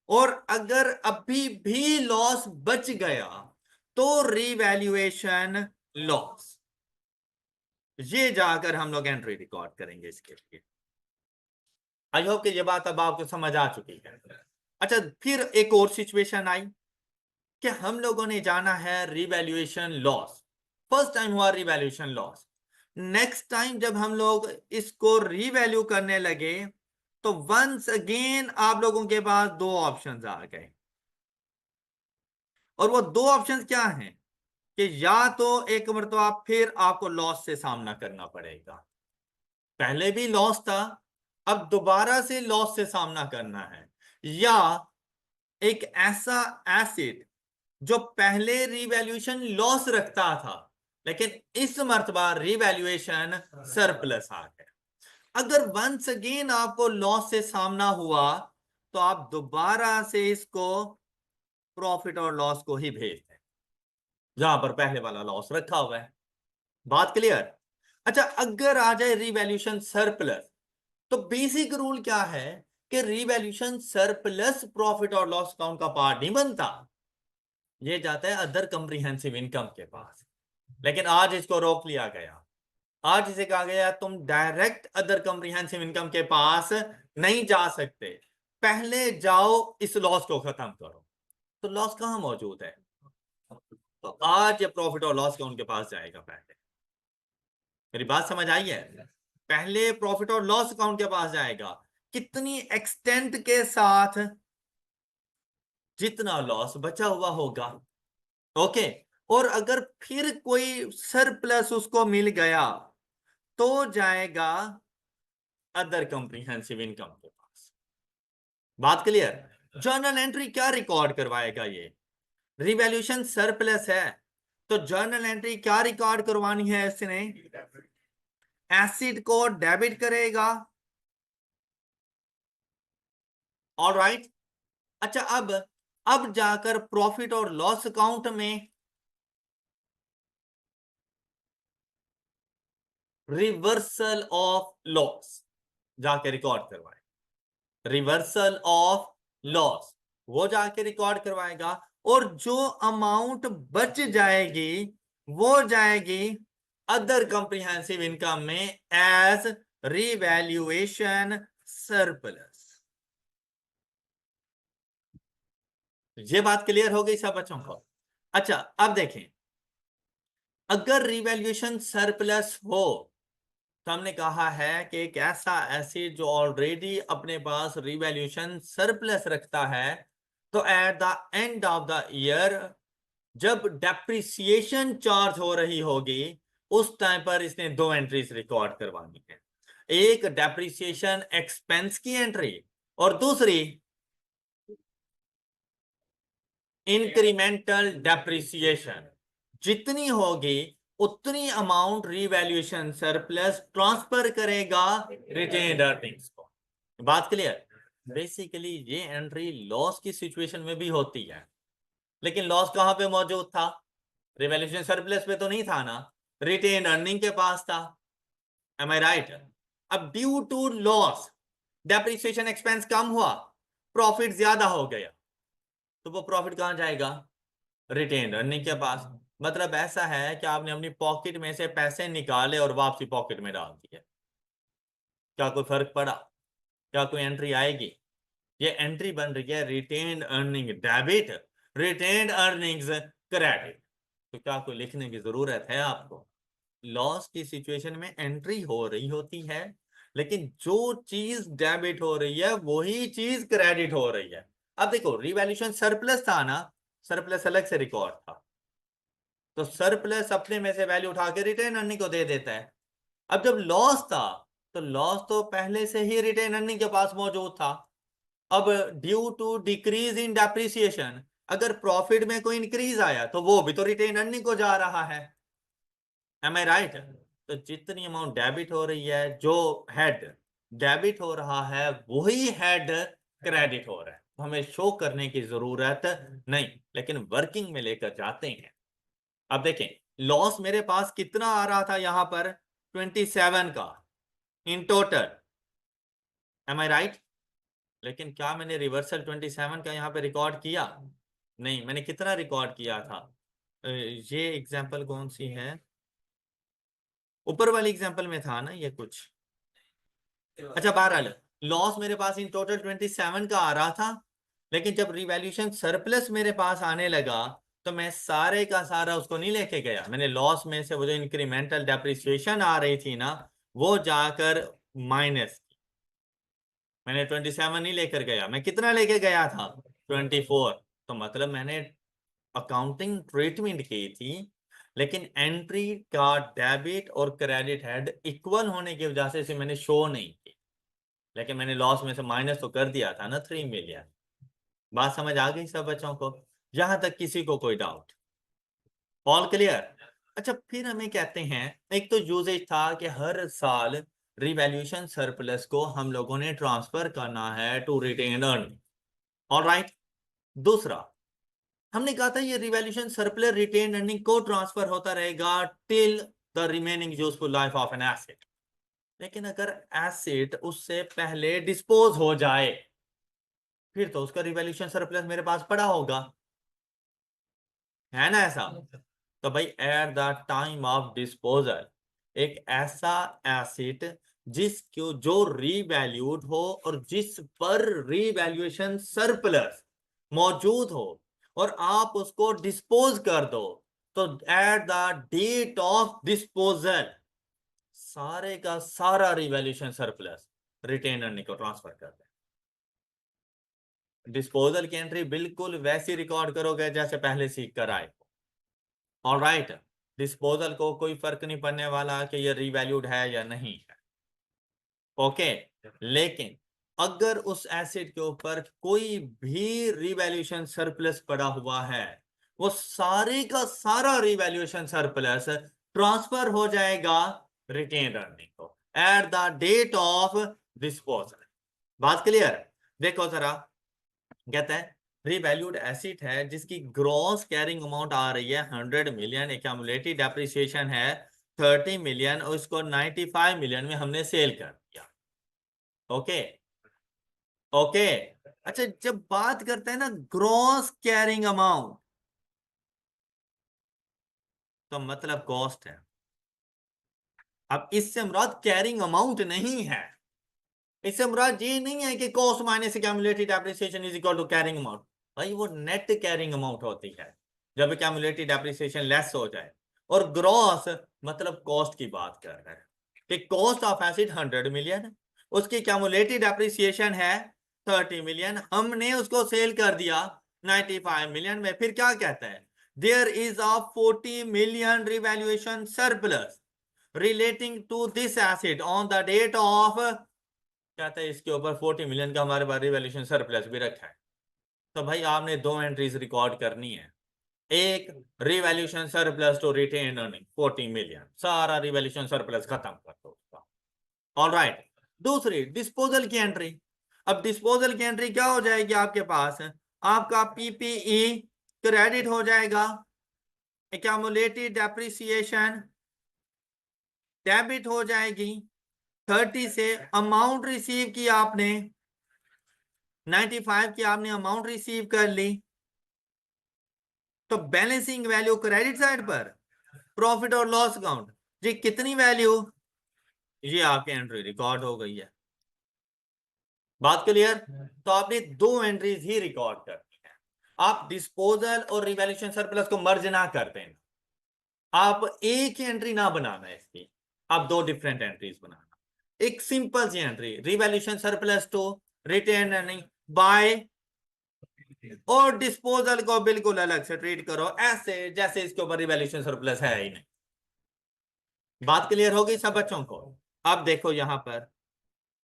A: और अगर अभी भी लॉस बच गया तो रिवैल्यूएशन लॉस। ये जाकर हम लोग एंट्री रिकॉर्ड करेंगे इसके लिए। आई होप कि ये बात अब आपको समझ आ चुकी है। अच्छा, फिर एक और सिचुएशन आई कि हम लोगों ने जाना है रिवैल्यूएशन लॉस, फर्स्ट टाइम हुआ रिवैल्यूएशन लॉस। नेक्स्ट टाइम जब हम लोग इसको रिवैल्यू करने लगे तो वंस अगेन आप लोगों के पास दो ऑप्शंस आ गए। और वो दो ऑप्शंस क्या हैं कि या तो एक मरतबा फिर आपको लॉस से सामना करना पड़ेगा, पहले भी लॉस था अब दोबारा से लॉस से सामना करना है, या एक ऐसा एसेट जो पहले रिवैल्यूएशन लॉस रखता था लेकिन इस मर्तबा रिवैल्यूएशन सरप्लस आ गया। अगर वंस अगेन आपको लॉस से सामना हुआ तो आप दोबारा से इसको प्रॉफिट और लॉस को ही भेज दें जहां पर पहले वाला लॉस रखा हुआ है। बात क्लियर? अच्छा, अगर आ जाए रिवैल्यूएशन सरप्लस तो बेसिक रूल क्या है कि रिवैल्यूएशन सरप्लस प्रॉफिट और लॉस अकाउंट का पार्ट नहीं बनता, ये जाता है अदर कॉम्प्रिहेंसिव इनकम के पास। लेकिन आज इसको रोक लिया गया, आज इसे कहा गया तुम डायरेक्ट अदर कॉम्प्रिहेंसिव इनकम के पास नहीं जा सकते, पहले जाओ इस लॉस को खत्म करो। तो लॉस कहां मौजूद है, तो आज ये प्रॉफिट और लॉस का उनके पास जाएगा पहले। मेरी बात समझ आई है? पहले प्रॉफिट और लॉस अकाउंट के पास जाएगा, कितनी एक्सटेंट के साथ, जितना लॉस बचा हुआ होगा। ओके, और अगर फिर कोई सरप्लस उसको मिल गया तो जाएगा अदर कॉम्प्रिहेंसिव इनकम के पास। बात क्लियर? जर्नल एंट्री क्या रिकॉर्ड करवाएगा, ये रिवैल्यूएशन सरप्लस है तो जर्नल एंट्री क्या रिकॉर्ड करवानी है इसने, एसिड को डेबिट करेगा। ऑलराइट, अच्छा अब जाकर प्रॉफिट और लॉस अकाउंट में रिवर्सल ऑफ लॉस जाके रिकॉर्ड करवाए, रिवर्सल ऑफ लॉस वो जाके रिकॉर्ड करवाएगा, और जो अमाउंट बच जाएगी वो जाएगी अदर कॉम्प्रिहेंसिव इनकम में एज रिवैल्यूएशन सरप्लस। ये बात क्लियर हो गई सब बच्चों को? अच्छा, अब देखें, अगर रिवैल्यूएशन सरप्लस हो तो हमने कहा है कि एक ऐसा एसेट जो ऑलरेडी अपने पास रिवैल्यूएशन सरप्लस रखता है, तो at the end of the year जब डेप्रिसिएशन चार्ज हो रही होगी उस टाइम पर इसने दो एंट्रीज रिकॉर्ड करवानी है, एक डेप्रिसिएशन एक्सपेंस की एंट्री और दूसरी इंक्रीमेंटल डेप्रिसिएशन। जितनी होगी उतनी अमाउंट रिवैल्यूएशन सरप्लस ट्रांसफर करेगा रिटेन्ड अर्निंग्स को। बात क्लियर? बेसिकली ये एंट्री लॉस की सिचुएशन में भी होती है, लेकिन लॉस कहां पे मौजूद था? रिवैल्यूएशन सरप्लस पे तो नहीं था ना, रिटेन्ड अर्निंग के पास था। Am I right? अब due to loss depreciation expense कम हुआ, प्रॉफिट ज्यादा हो गया, तो वो प्रॉफिट कहां जाएगा? रिटेन्ड अर्निंग के पास। मतलब ऐसा है कि आपने अपनी पॉकेट में से पैसे निकाले और वापसी पॉकेट में डाल दिए, क्या कोई फर्क पड़ा? क्या कोई एंट्री आएगी? ये एंट्री बन रही है retained earning debit, retained earnings credit. तो क्या कोई लिखने की जरूरत है आपको? लॉस की सिचुएशन में एंट्री हो रही होती है, लेकिन जो चीज डेबिट हो रही है वही चीज क्रेडिट हो रही है। अब देखो, रिवैल्यूएशन सरप्लस था ना, सरप्लस अलग से रिकॉर्ड था, तो सरप्लस अपने में से वैल्यू उठा के रिटेन अर्निंग को दे देता है। अब जब लॉस था, तो लॉस तो पहले से ही रिटेन अर्निंग के पास मौजूद था। अब due to decrease in depreciation अगर प्रॉफिट में कोई इंक्रीज आया तो वो भी तो रिटेन अर्निंग को जा रहा है। M I right? तो जितनी अमाउंट डेबिट हो रही है, जो हेड डेबिट हो रहा है वही हेड क्रेडिट हो रहा है, तो हमें शो करने की जरूरत नहीं, लेकिन वर्किंग में लेकर जाते हैं। अब देखें, लॉस मेरे पास कितना आ रहा था यहां पर? 27 का in total. Am I right? लेकिन क्या मैंने रिवर्सल 27 का यहां पे रिकॉर्ड किया? नहीं। मैंने कितना रिकॉर्ड किया था? ये एग्जांपल कौन सी है? ऊपर वाली एग्जांपल में था ना ये कुछ। अच्छा, बहरहाल लॉस मेरे पास इन टोटल 27 का आ रहा था, लेकिन जब रिवैल्यूएशन सरप्लस मेरे पास आने लगा तो मैं सारे का सारा उसको नहीं लेके गया। मैंने लॉस में से वो जो इंक्रीमेंटल डेप्रिसिएशन आ रही थी ना, वो जाकर माइनस, मैंने 27 नहीं लेकर गया। मैं कितना लेके गया था? 24। तो मतलब मैंने अकाउंटिंग ट्रीटमेंट की थी, लेकिन एंट्री का डेबिट और क्रेडिट हेड इक्वल होने की वजह से इसे मैंने शो नहीं की, लेकिन मैंने लॉस में से माइनस तो कर दिया था ना 3 मिलियन। बात समझ आ गई सब बच्चों को? यहां तक किसी को कोई डाउट? All clear? अच्छा, फिर हमें कहते हैं, एक तो यूजेज था कि हर साल रिवैल्यूएशन सरप्लस को हम लोगों ने ट्रांसफर करना है to retain earning. All right? दूसरा, हमने कहा था ये रिवैल्यूएशन सरप्लस रिटेन अर्निंग को ट्रांसफर होता रहेगा till the remaining useful life of an asset. लेकिन अगर एसेट उससे पहले डिस्पोज हो जाए, फिर तो उसका रिवैल्यूएशन सरप्लस मेरे पास पड़ा होगा, है ना ऐसा? तो भाई, at the time of disposal एक ऐसा एसेट जिसको जो रीवैल्यूड हो और जिस पर रीवैल्यूएशन सरप्लस मौजूद हो और आप उसको डिस्पोज कर दो, तो at the date of disposal सारे का सारा रिवैल्यूएशन सरप्लस रिटेन अर्निंग को ट्रांसफर कर दे। डिस्पोजल की एंट्री बिल्कुल वैसी रिकॉर्ड करोगे जैसे पहले सीख कर आए। All right? डिस्पोजल को कोई फर्क नहीं पड़ने वाला कि ये रीवैल्यूड है या नहीं है। ओके? लेकिन अगर उस एसेट के ऊपर कोई भी रिवैल्यूएशन सरप्लस पड़ा हुआ है, वो सारे का सारा रिवैल्यूएशन सरप्लस ट्रांसफर हो जाएगा रिटेन अर्निंग को at the date of disposal. बात क्लियर? देखो जरा, कहता है रीवैल्यूड एसेट है जिसकी ग्रॉस कैरिंग अमाउंट आ रही है 100 मिलियन, एक्यूमुलेटेड डेप्रिसिएशन है 30 मिलियन और इसको 95 मिलियन में हमने सेल कर दिया। ओके? ओके? अच्छा, जब बात करते हैं ना ग्रॉस कैरिंग अमाउंट, तो मतलब कॉस्ट है। अब इससे मुराद कैरिंग अमाउंट नहीं है, इससे मुराद ये नहीं है कि cost minus accumulated depreciation is equal to carrying amount. भाई वो नेट कैरिंग अमाउंट होती है जब एक्यूमुलेटेड डेप्रिसिएशन लेस हो जाए, और ग्रॉस मतलब कॉस्ट की बात कर रहे हैं कि कॉस्ट ऑफ एसेट 100 मिलियन है, उसकी एक्यूमुलेटेड डेप्रिसिएशन है 30 मिलियन, हमने उसको सेल कर दिया 95 मिलियन में। फिर क्या कहता है? There is a 40 million revaluation surplus relating to this asset on the date of, कहता है इसके ऊपर 40 मिलियन का हमारे पास रिवैल्यूएशन सरप्लस भी रखा है। तो भाई आपने दो एंट्रीज रिकॉर्ड करनी है। एक revaluation surplus to retain earning 40 million, सारा रिवैल्यूएशन सरप्लस खत्म कर दो उसका। ऑलराइट, दूसरी डिस्पोजल की एंट्री। अब डिस्पोजल की एंट्री क्या हो जाएगी आपके पास, आपका पीपीई क्रेडिट हो जाएगा, एक्यूमुलेटेड डेप्रिसिएशन डेबिट हो जाएगी, 30 से अमाउंट रिसीव की आपने, 95 की आपने अमाउंट रिसीव कर ली, तो बैलेंसिंग वैल्यू क्रेडिट साइड पर, प्रॉफिट और लॉस अकाउंट जी कितनी वैल्यू, ये आपकी एंट्री रिकॉर्ड हो गई है। बात क्लियर? तो आपने दो एंट्रीज ही रिकॉर्ड करनी है। आप डिस्पोजल और रिवैल्यूएशन सरप्लस को मर्ज ना कर देना, आप एक ही एंट्री ना बनाना इसकी, आप दो डिफरेंट एंट्रीज बनाना। एक सिंपल सी entry, revaluation surplus to retain earning by, और डिस्पोजल को बिल्कुल अलग से ट्रीट करो, ऐसे जैसे इसके ऊपर रिवैल्यूएशन सरप्लस है ही नहीं। बात क्लियर हो गई सब बच्चों को? अब देखो यहां पर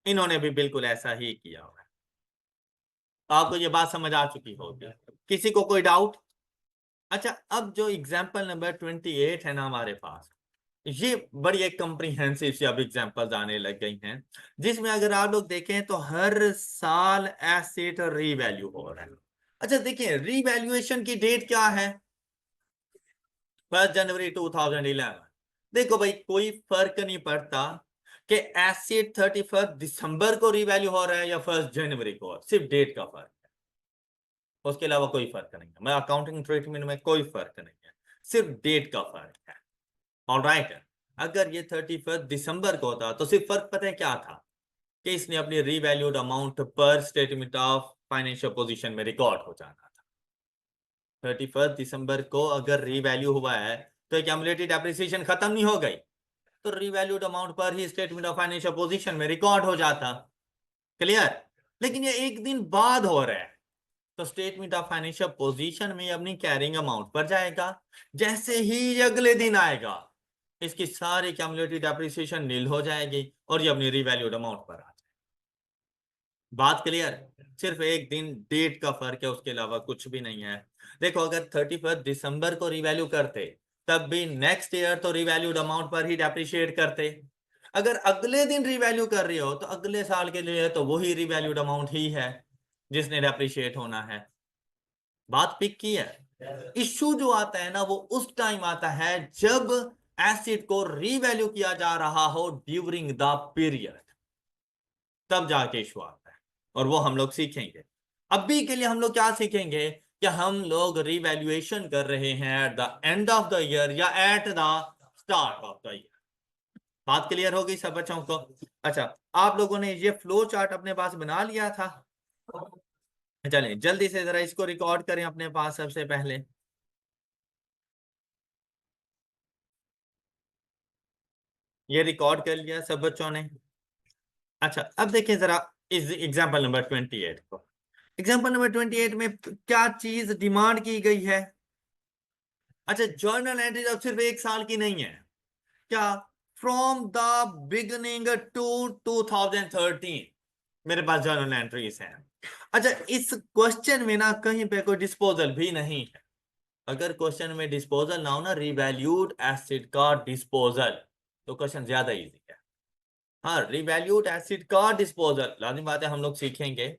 A: इन्होंने भी बिल्कुल ऐसा ही किया हुआ है, आपको ये बात समझ आ चुकी होगी, किसी को कोई डाउट? अच्छा, अब जो एग्जांपल नंबर 28 है ना हमारे पास, ये बड़ी एक कॉम्प्रिहेंसिव सी अब एग्जांपल्स आने लग गई हैं, जिसमें अगर आप लोग देखें तो हर साल एसेट रीवैल्यू हो रहा है। अच्छा देखिए, रीवैल्यूएशन की डेट क्या है, 1 जनवरी 2011। देखो भाई, कोई फर्क नहीं पड़ता कि एसेट 31 दिसंबर को रीवैल्यू हो रहा है या 1 जनवरी को, सिर्फ डेट का फर्क है, उसके अलावा कोई फर्क नहीं है। मैं अकाउंटिंग ट्रीटमेंट में कोई फर्क नहीं है, सिर्फ डेट का फर्क है। ऑलराइट, अगर ये 31 दिसंबर को होता तो सिर्फ फर्क पता है क्या था, कि इसने अपनी रीवैल्यूड अमाउंट पर स्टेटमेंट ऑफ फाइनेंशियल पोजीशन में रिकॉर्ड हो जाना था। 31 दिसंबर को अगर रीवैल्यू हुआ है तो एक्यूमुलेटेड डेप्रिसिएशन खत्म नहीं हो गई, तो रीवैल्यूड अमाउंट पर ही स्टेटमेंट ऑफ फाइनेंशियल पोजीशन में रिकॉर्ड हो जाता। क्लियर? लेकिन ये एक दिन बाद हो रहा है, तो स्टेटमेंट ऑफ फाइनेंशियल पोजीशन में अपनी कैरिंग अमाउंट पर जाएगा, जैसे ही अगले दिन आएगा इसकी सारी एक्यूमुलेटेड डेप्रिसिएशन नील हो जाएगी और ये अपनी रीवैल्यूड अमाउंट पर आ जाएगी। बात क्लियर? सिर्फ एक दिन डेट का फर्क है, उसके अलावा कुछ भी नहीं है। देखो, अगर 31 दिसंबर को रिवैल्यू करते तब भी नेक्स्ट ईयर तो रिवैल्यूड अमाउंट पर ही डेप्रिशिएट करते, अगर अगले दिन रिवैल्यू कर रहे हो तो अगले साल के लिए तो वही रिवैल्यूड अमाउंट ही है जिसने डेप्रिशिएट होना है। बात पिक की है? इश्यू जो आता है ना वो उस टाइम आता है जब एसिड को रीवैल्यू किया जा रहा हो ड्यूरिंग द पीरियड, तब जाके इश्यू आता है, और वो हम लोग सीखेंगे। अभी के लिए हम लोग क्या सीखेंगे कि हम लोग रिवैल्यूएशन कर रहे हैं at the end of the year या at the start of the year. बात क्लियर हो गई सब बच्चों को? अच्छा, आप लोगों ने ये फ्लो चार्ट अपने पास बना लिया था? चलें जल्दी से जरा इसको रिकॉर्ड करें अपने पास सबसे पहले। ये रिकॉर्ड कर लिया सब बच्चों ने? अच्छा, अब देखिए जरा इस एग्जांपल नंबर 28 को। एग्जांपल नंबर 28 में क्या चीज डिमांड की गई है? अच्छा, जर्नल एंट्रीज अब सिर्फ एक साल की नहीं है, क्या, फ्रॉम द बिगनिंग टू 2013 मेरे पास जर्नल एंट्रीज हैं। अच्छा, इस क्वेश्चन में ना कहीं पे कोई डिस्पोजल भी नहीं है। अगर क्वेश्चन में डिस्पोजल ना हो ना, रिवैल्यूड एसिड का डिस्पोजल, तो क्वेश्चन ज्यादा इजी है। हाँ, रिवैल्यूड एसिड का डिस्पोजल लाजिम बात है, हम लोग सीखेंगे,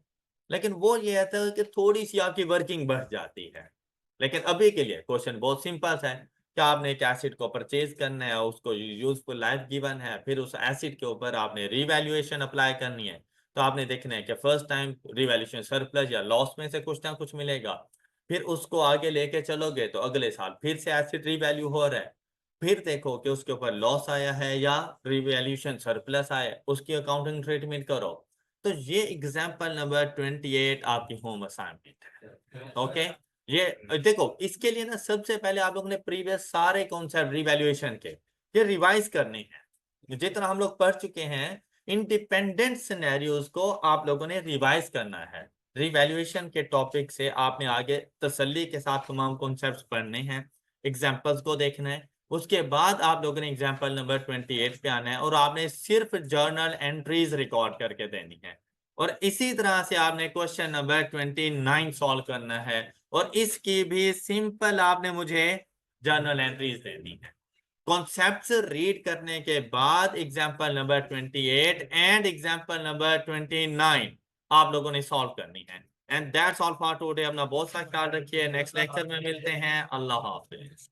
A: लेकिन वो ये आता है कि थोड़ी सी आपकी वर्किंग बढ़ जाती है। लेकिन अभी के लिए क्वेश्चन बहुत सिंपल है, क्या आपने एक एसिड को परचेज करना है, उसको यूजफुल लाइफ गिवन है, फिर उस एसिड के ऊपर आपने रिवैल्यूएशन अप्लाई करनी है, तो आपने देखना है कि फर्स्ट टाइम रिवैल्यूएशन सरप्लस या लॉस में से कुछ ना कुछ मिलेगा, फिर उसको आगे लेके चलोगे तो अगले साल फिर से एसिड रिवैल्यू हो रहा है, फिर देखो कि उसके ऊपर लॉस आया है या रिवैल्यूएशन सरप्लस आया है, उसकी अकाउंटिंग ट्रीटमेंट करो। तो ये एग्जांपल नंबर 28 आपकी होम असाइनमेंट है। ओके, ये देखो, इसके लिए ना सबसे पहले आप लोगों ने प्रीवियस सारे कॉन्सेप्ट रिवैल्यूएशन के ये रिवाइज करने हैं, जितना हम लोग पढ़ चुके हैं इंडिपेंडेंट सिनेरियोज को आप लोगों ने रिवाइज करना है। रिवैल्यूएशन के टॉपिक से आपने आगे तसल्ली के साथ तमाम कॉन्सेप्ट्स पढ़ने हैं, एग्जांपल्स को देखना है, उसके बाद आप लोगों ने एग्जांपल नंबर 28 पे आना है और आपने सिर्फ जर्नल एंट्रीज रिकॉर्ड करके देनी है, और इसी तरह से आपने क्वेश्चन नंबर 29 सॉल्व करना है, और इसकी भी सिंपल आपने मुझे जर्नल एंट्रीज देनी है। कॉन्सेप्ट्स रीड करने के बाद example number 28 and example number 29 आप लोगों ने सॉल्व करनी है। And that's all for today. अपना बहुत सा ख्याल रखिए, नेक्स्ट लेक्चर में मिलते हैं। अल्लाह हाफिज।